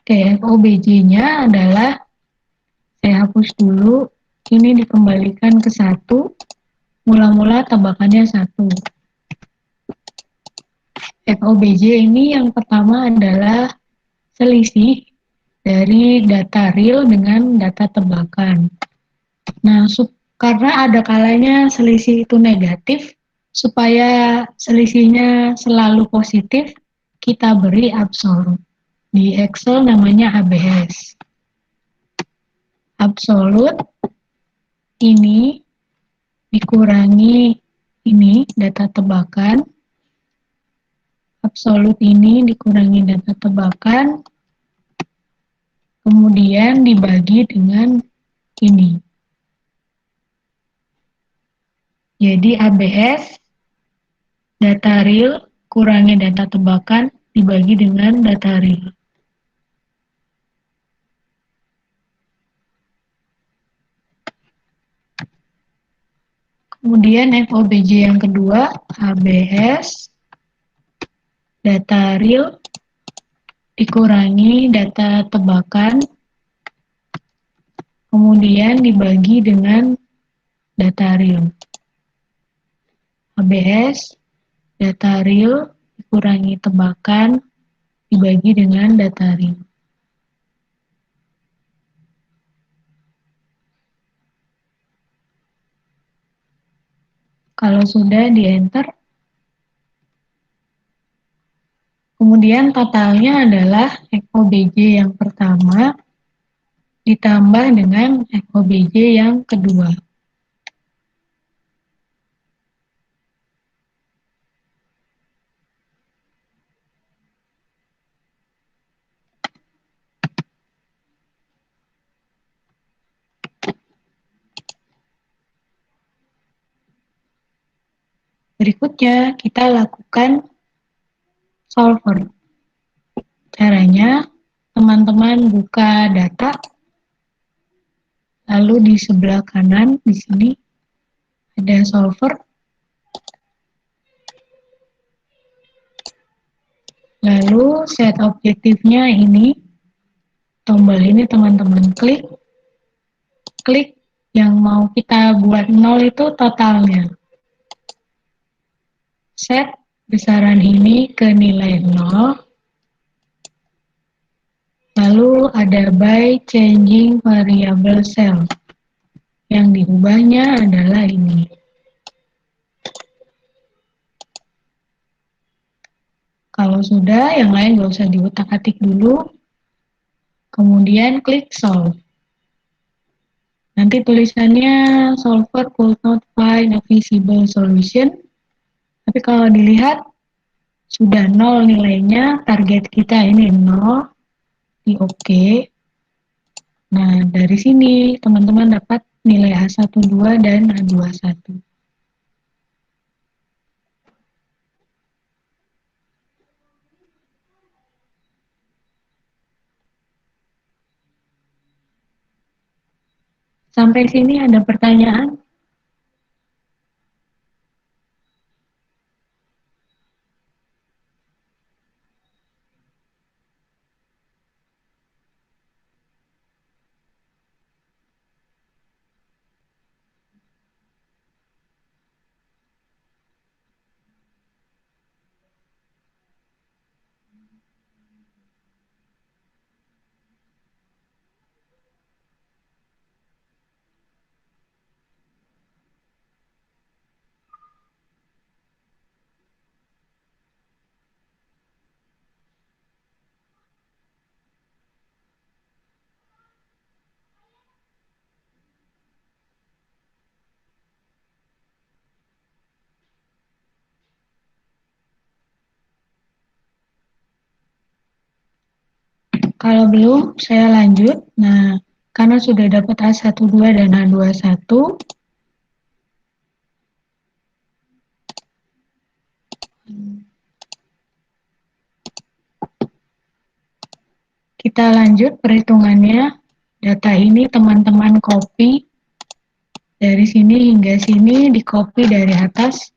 Oke, FOBJ-nya adalah, saya hapus dulu, ini dikembalikan ke 1, mula-mula tebakannya 1. FOBJ ini yang pertama adalah selisih dari data real dengan data tebakan. Nah, karena ada kalanya selisih itu negatif, supaya selisihnya selalu positif, kita beri absolut. Di Excel namanya ABS. Absolut ini dikurangi ini data tebakan. Absolut ini dikurangi data tebakan, kemudian dibagi dengan ini. Jadi ABS, data real, kurangi data tebakan, dibagi dengan data real. Kemudian FOBJ yang kedua, ABS, data real, dikurangi data tebakan, kemudian dibagi dengan data real. ABS, data real, dikurangi tebakan, dibagi dengan data real. Kalau sudah di enter, kemudian totalnya adalah FOBJ yang pertama ditambah dengan FOBJ yang kedua. Berikutnya kita lakukan solver. Caranya, teman-teman buka data, lalu di sebelah kanan di sini ada solver. Lalu set objektifnya ini, tombol ini teman-teman klik. Klik yang mau kita buat 0 itu totalnya. Set besaran ini ke nilai 0. Lalu ada by changing variable cell. Yang diubahnya adalah ini. Kalau sudah, yang lain nggak usah diutak-atik dulu. Kemudian klik solve. Nanti tulisannya solver could not find a feasible solution. Tapi kalau dilihat, sudah 0 nilainya, target kita ini 0, di oke. Nah, dari sini teman-teman dapat nilai H12 dan H21. Sampai sini ada pertanyaan? Kalau belum, saya lanjut. Nah, karena sudah dapat A12 dan A21, kita lanjut perhitungannya. Data ini teman-teman copy dari sini hingga sini, di copy dari atas.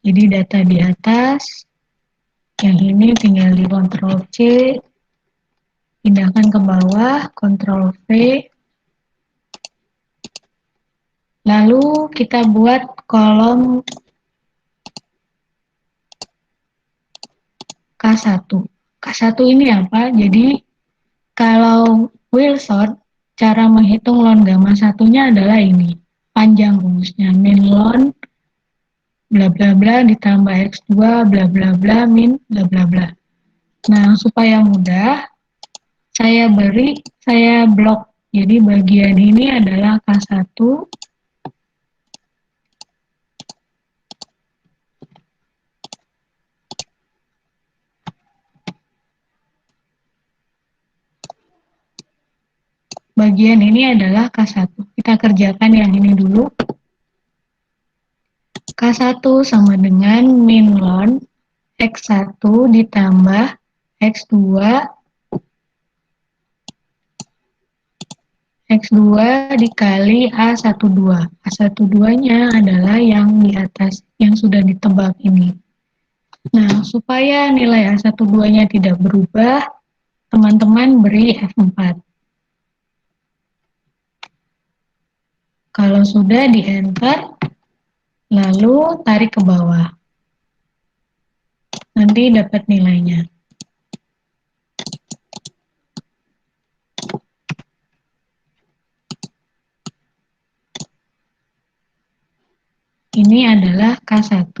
Jadi data di atas, yang ini tinggal di Ctrl C, pindahkan ke bawah, Ctrl V, lalu kita buat kolom K1. K1 ini apa? Jadi kalau Wilson, cara menghitung lon gamma satunya adalah ini. Panjang rumusnya, min lon bla bla bla ditambah X2 bla bla bla min bla bla bla. Nah, supaya mudah, saya blok. Jadi bagian ini adalah K1, bagian ini adalah K1. Kita kerjakan yang ini dulu. K1 sama dengan min ln X1 ditambah X2 dikali A12. A12-nya adalah yang di atas, yang sudah ditebak ini. Nah, supaya nilai A12-nya tidak berubah, teman-teman beri F4. Kalau sudah di enter, lalu tarik ke bawah. Nanti dapat nilainya. Ini adalah K1.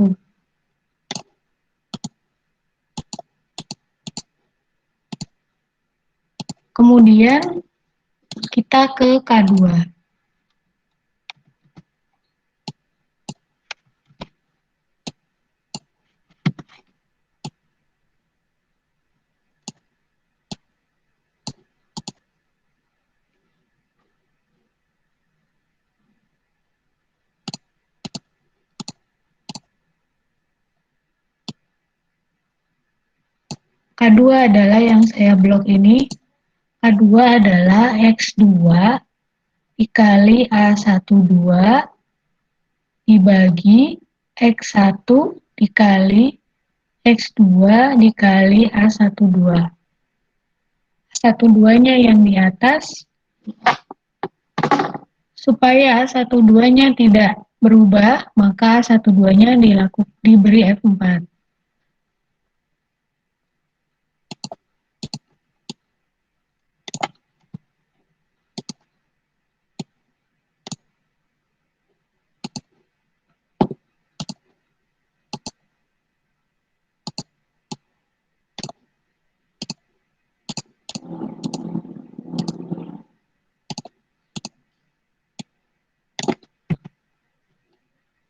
Kemudian kita ke K2. K2 adalah yang saya blok ini. K2 adalah X2 dikali A12 dibagi X1 dikali X2 dikali A12. A12-nya yang di atas. Supaya A12-nya tidak berubah, maka A12-nya diberi F4.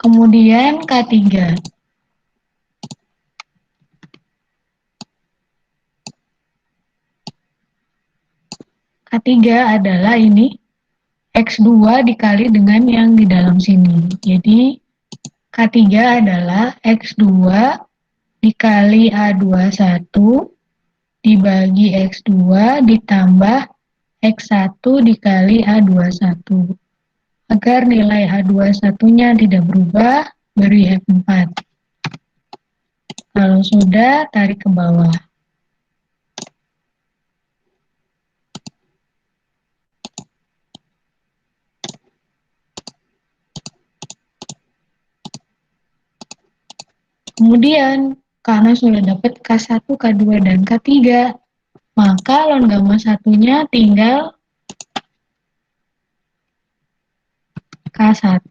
Kemudian K3. K3 adalah ini, X2 dikali dengan yang di dalam sini. Jadi, K3 adalah X2 dikali A21 dibagi X2 ditambah X1 dikali A21. Agar nilai A21-nya tidak berubah, beri F4. Kalau sudah, tarik ke bawah. Kemudian, karena sudah dapat K1, K2, dan K3, maka ln gamma satunya tinggal K1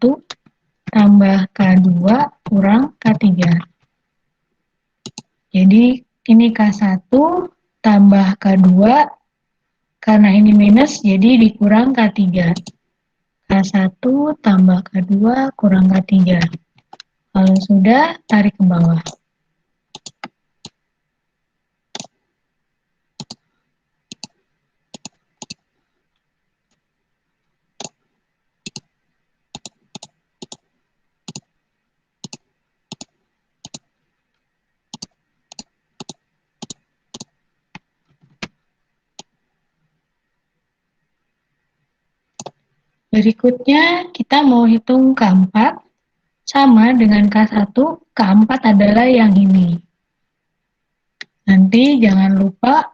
tambah K2 kurang K3. Jadi, ini K1 tambah K2, karena ini minus, jadi dikurang K3. K1 tambah K2 kurang K3. Kalau sudah, tarik ke bawah. Berikutnya kita mau hitung K4 sama dengan K1, K4 adalah yang ini. Nanti jangan lupa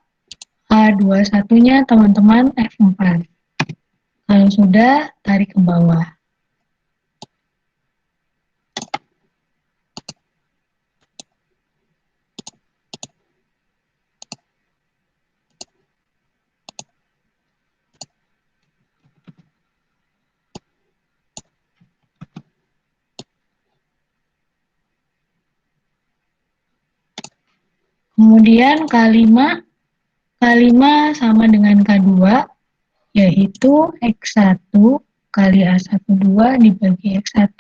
A21-nya teman-teman F4. Kalau sudah, tarik ke bawah. Kemudian K5 sama dengan K2, yaitu X1 kali A12 dibagi X1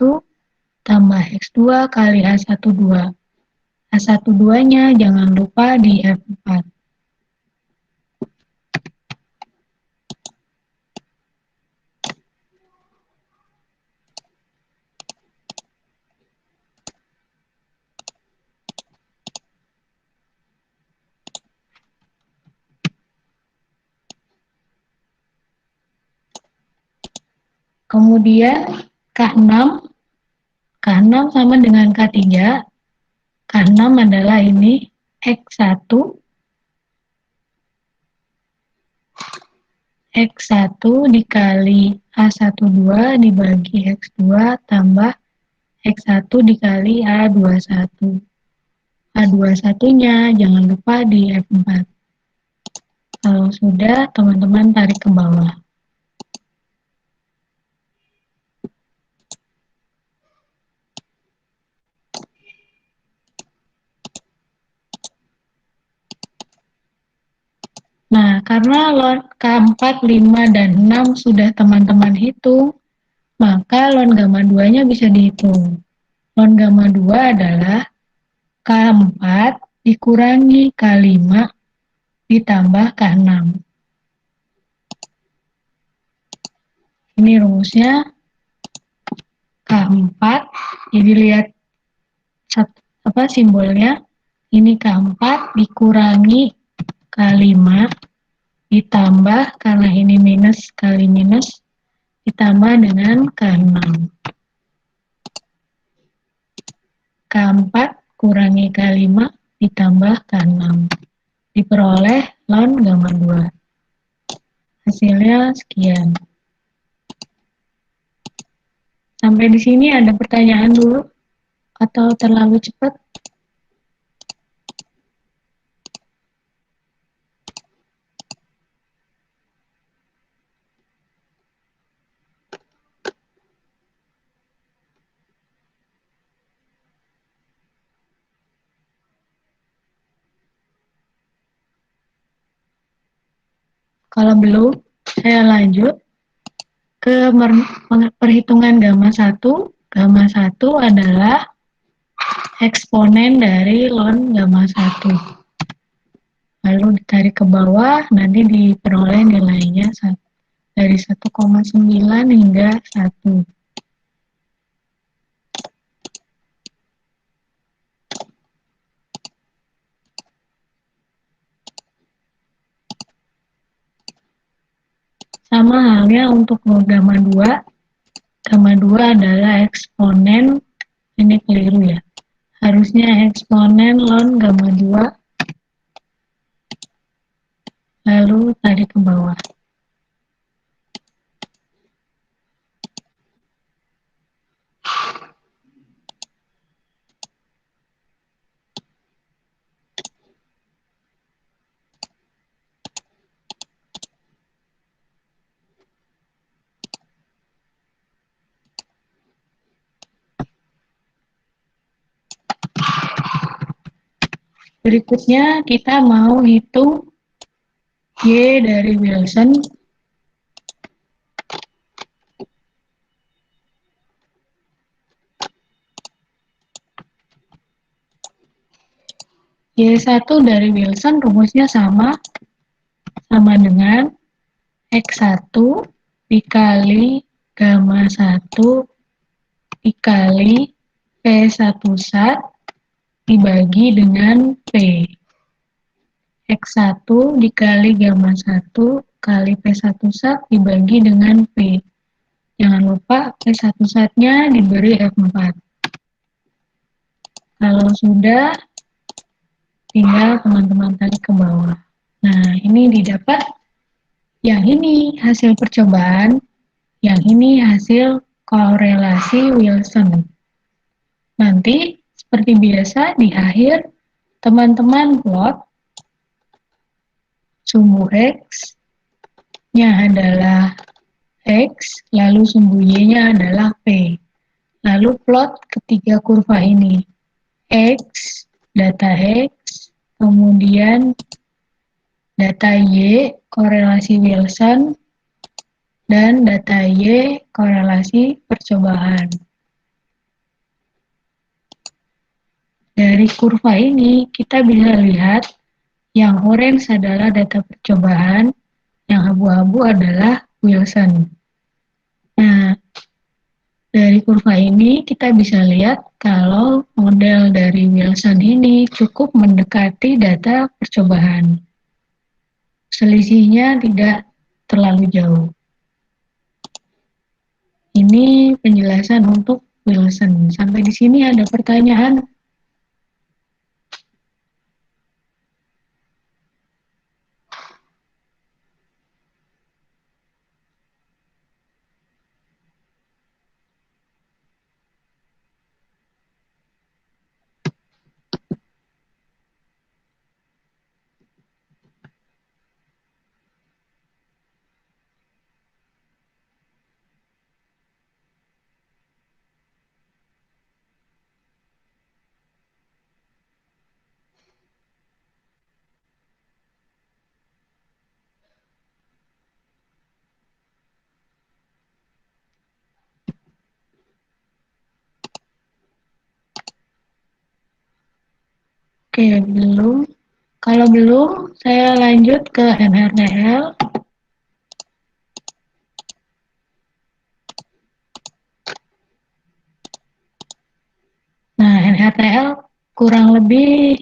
tambah X2 kali A12. A12-nya jangan lupa di F4. Kemudian K6 sama dengan K3. K6 adalah ini X1 dikali A12 dibagi X2 tambah X1 dikali A21. A21-nya jangan lupa di F4. Kalau sudah, teman-teman tarik ke bawah. Nah, karena lon K4, 5, dan 6 sudah teman-teman hitung, maka lon gamma 2-nya bisa dihitung. Lon gamma 2 adalah K4 dikurangi K5 ditambah K6. Ini rumusnya K4, jadi lihat simbolnya. Ini K4 dikurangi K5 ditambah, karena ini minus kali minus, ditambah dengan K6. K4 kurangi K5 ditambah K6. Diperoleh ln gamma 2. Hasilnya sekian. Sampai di sini ada pertanyaan dulu? Atau terlalu cepat? Kalau belum, saya lanjut ke perhitungan gamma 1. Gamma 1 adalah eksponen dari ln gamma 1. Lalu ditarik ke bawah, nanti diperoleh nilainya dari 1,9 hingga 1. Sama halnya untuk gamma 2. Gamma 2 adalah eksponen, ini keliru ya. Harusnya eksponen ln gamma 2, lalu tarik ke bawah. Berikutnya kita mau hitung Y dari Wilson. Y1 dari Wilson rumusnya sama dengan X1 dikali gamma 1 dikali P1 sat dibagi dengan P. X1 dikali gamma 1 kali P1 sat dibagi dengan P. Jangan lupa P1-nya diberi F4. Kalau sudah, tinggal teman-teman tarik ke bawah. Nah, ini didapat. Yang ini hasil percobaan, yang ini hasil korelasi Wilson. Nanti, seperti biasa, di akhir, teman-teman plot sumbu X-nya adalah X, lalu sumbu Y-nya adalah P. Lalu plot ketiga kurva ini. X, data X, kemudian data Y, korelasi Wilson, dan data Y, korelasi percobaan. Dari kurva ini, kita bisa lihat yang orange adalah data percobaan, yang abu-abu adalah Wilson. Nah, dari kurva ini kita bisa lihat kalau model dari Wilson ini cukup mendekati data percobaan. Selisihnya tidak terlalu jauh. Ini penjelasan untuk Wilson. Sampai di sini ada pertanyaan? Oke, belum. Kalau belum, saya lanjut ke NRTL. Nah, NRTL kurang lebih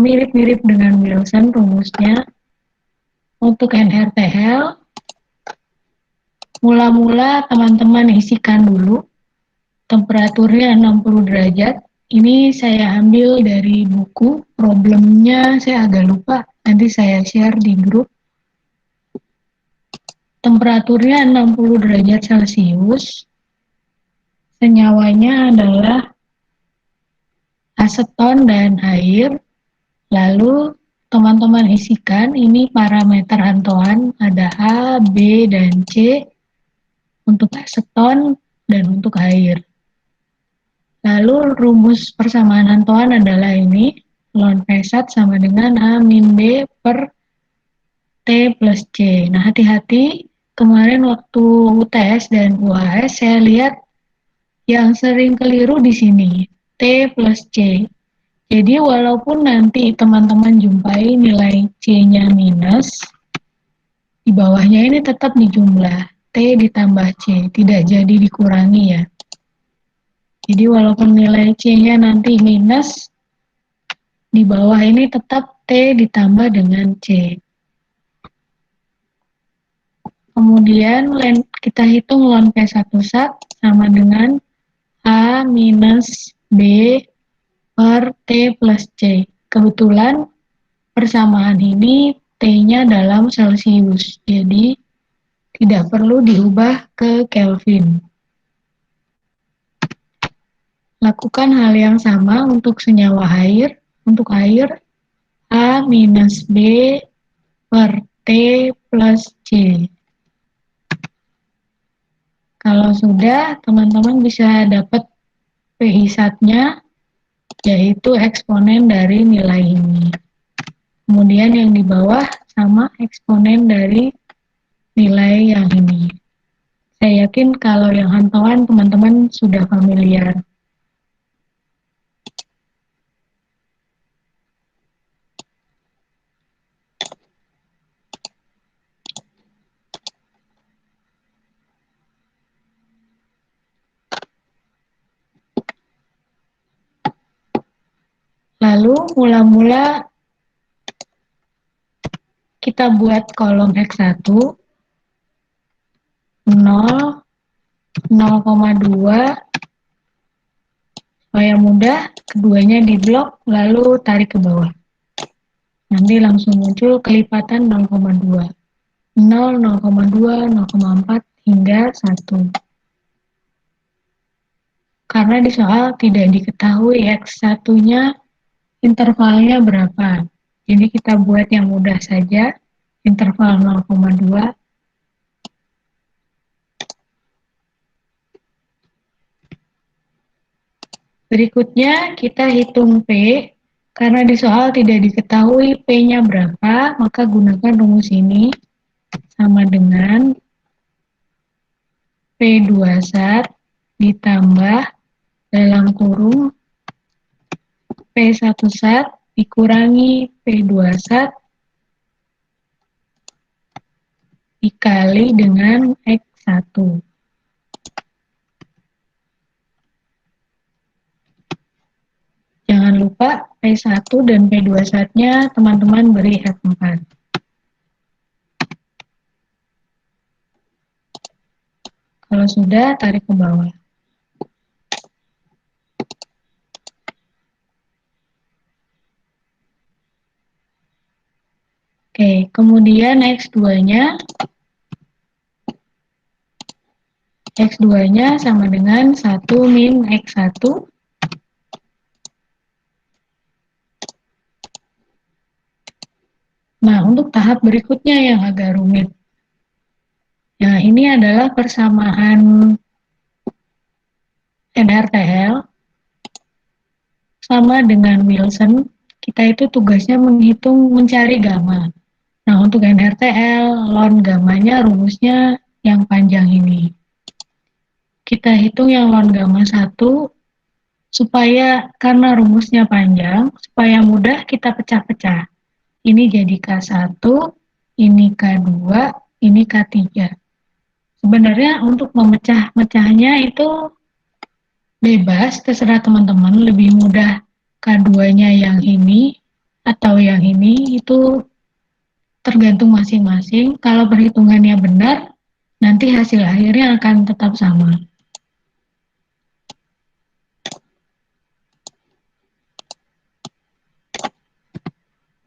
mirip-mirip dengan Wilson rumusnya. Untuk NRTL, mula-mula teman-teman isikan dulu temperaturnya 60 derajat. Ini saya ambil dari buku, problemnya saya agak lupa, nanti saya share di grup. Temperaturnya 60 derajat Celcius, senyawanya adalah aseton dan air, lalu teman-teman isikan ini parameter hantoan, ada A, B, dan C untuk aseton dan untuk air. Lalu rumus persamaan hantoan adalah ini, ln P1 sama dengan A min B per T plus C. Nah, hati-hati, kemarin waktu UTS dan UAS saya lihat yang sering keliru di sini, T plus C. Jadi walaupun nanti teman-teman jumpai nilai C-nya minus, di bawahnya ini tetap dijumlah, T ditambah C, tidak jadi dikurangi ya. Jadi walaupun nilai C-nya nanti minus, di bawah ini tetap T ditambah dengan C. Kemudian kita hitung ln P1 sat sama dengan A minus B per T plus C. Kebetulan persamaan ini T-nya dalam Celcius, jadi tidak perlu diubah ke Kelvin. Lakukan hal yang sama untuk senyawa air. Untuk air, A minus B per T plus C. Kalau sudah, teman-teman bisa dapat PI-SAT-nya, yaitu eksponen dari nilai ini. Kemudian yang di bawah sama eksponen dari nilai yang ini. Saya yakin kalau yang hantoan teman-teman sudah familiar. Lalu mula-mula kita buat kolom X1, 0, 0,2. Supaya mudah, keduanya diblok lalu tarik ke bawah. Nanti langsung muncul kelipatan 0,2. 0, 0,2, 0,4 hingga 1. Karena di soal tidak diketahui X1-nya intervalnya berapa. Jadi kita buat yang mudah saja, interval 0,2. Berikutnya kita hitung P. Karena di soal tidak diketahui P-nya berapa, maka gunakan rumus ini sama dengan P2 sat ditambah dalam kurung P1 sat dikurangi P2 sat dikali dengan X1. Jangan lupa P1 dan P2 satnya teman-teman beri F4. Kalau sudah, tarik ke bawah. Oke, kemudian X2-nya sama dengan 1 min X1 Nah, untuk tahap berikutnya yang agak rumit. Nah, ini adalah persamaan NRTL sama dengan Wilson. Kita itu tugasnya mencari gamma. Nah, untuk NRTL, ln gammanya rumusnya yang panjang ini. Kita hitung yang ln gamma 1, supaya karena rumusnya panjang, supaya mudah kita pecah-pecah. Ini jadi K1, ini K2, ini K3. Sebenarnya untuk memecah-mecahnya itu bebas, terserah teman-teman, lebih mudah K2-nya yang ini atau yang ini, itu tergantung masing-masing. Kalau perhitungannya benar, nanti hasil akhirnya akan tetap sama.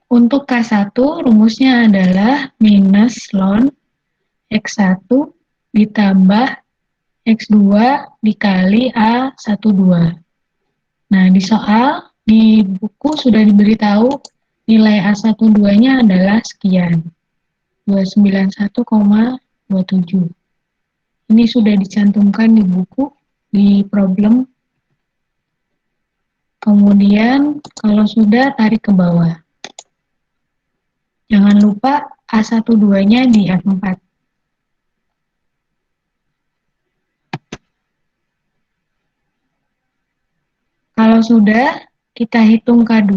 Untuk K1, rumusnya adalah minus ln X1 ditambah X2 dikali A12. Nah, di soal, di buku sudah diberitahu nilai A12-nya adalah sekian. 291,27. Ini sudah dicantumkan di buku, di problem. Kemudian, kalau sudah, tarik ke bawah. Jangan lupa A12-nya di F4. Kalau sudah, kita hitung K2.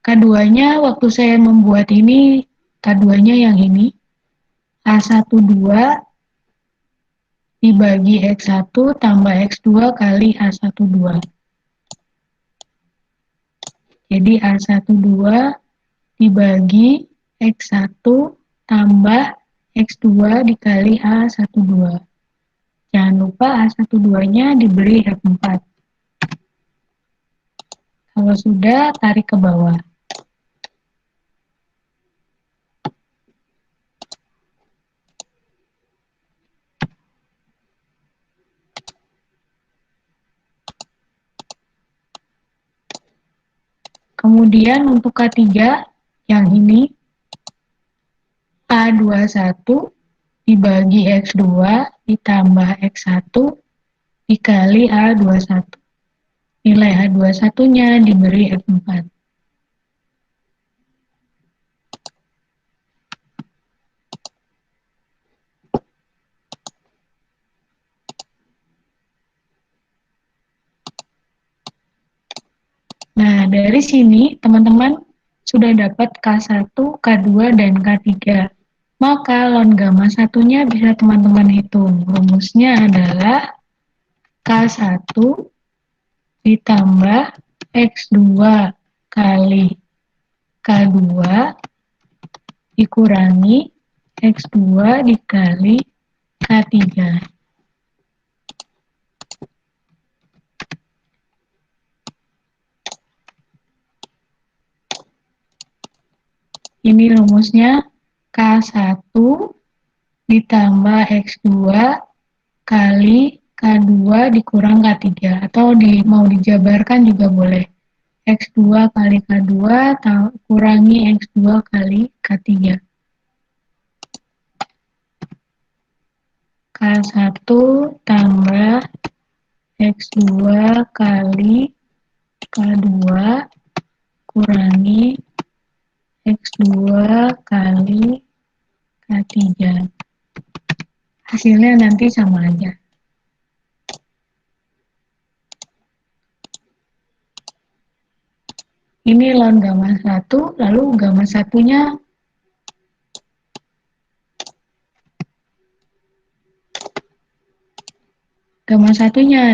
K2-nya waktu saya membuat ini, K2-nya yang ini. A12 dibagi X1 tambah X2 kali A12. Jadi A12 dibagi X1 tambah X2 dikali A12. Jangan lupa A12-nya diberi F4. Kalau sudah, tarik ke bawah. Kemudian untuk K3, yang ini, A21 dibagi X2 ditambah X1 dikali A21. Nilai A21-nya diberi F4. Nah, dari sini teman-teman sudah dapat K1, K2, dan K3. Maka ln gamma satunya bisa teman-teman hitung. Rumusnya adalah K1 ditambah X2 kali K2 dikurangi X2 dikali K3. Ini rumusnya K1 ditambah X2 kali K2 dikurang K3. Atau mau dijabarkan juga boleh. X2 kali K2 kurangi X2 kali K3. K1 tambah X2 kali K2 kurangi X2 kali K3. Hasilnya nanti sama aja. Ini ln gamma 1, lalu gamma satunya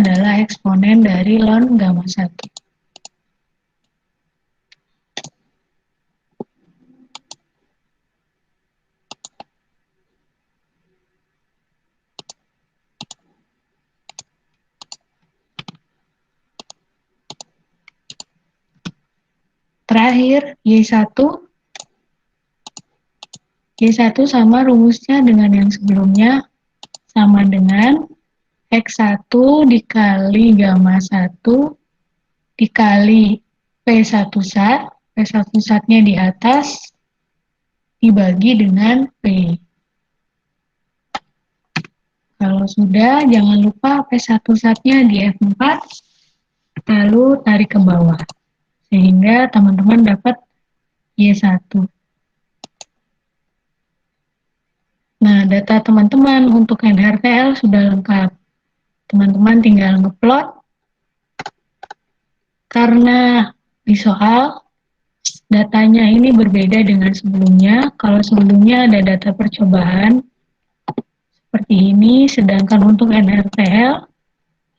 adalah eksponen dari ln gamma 1. Terakhir, Y1 sama rumusnya dengan yang sebelumnya, sama dengan X1 dikali gamma 1 dikali P1 sat, P1 satnya di atas, dibagi dengan P. Kalau sudah, jangan lupa P1 satnya di F4, lalu tarik ke bawah. Sehingga teman-teman dapat Y1. Nah, data teman-teman untuk NRTL sudah lengkap. Teman-teman tinggal ngeplot. Karena di soal, datanya ini berbeda dengan sebelumnya. Kalau sebelumnya ada data percobaan, seperti ini, sedangkan untuk NRTL,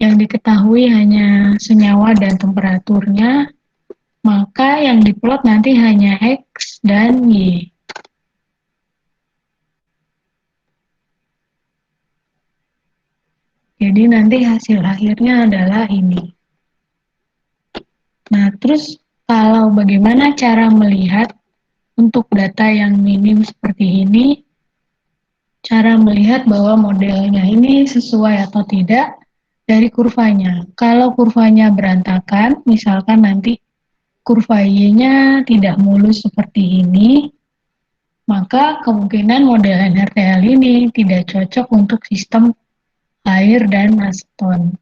yang diketahui hanya senyawa dan temperaturnya, maka yang diplot nanti hanya X dan Y. Jadi nanti hasil akhirnya adalah ini. Nah, terus kalau bagaimana cara melihat untuk data yang minim seperti ini, cara melihat bahwa modelnya ini sesuai atau tidak dari kurvanya. Kalau kurvanya berantakan, misalkan nanti kurva Y-nya tidak mulus seperti ini, maka kemungkinan model NRTL ini tidak cocok untuk sistem air dan aseton.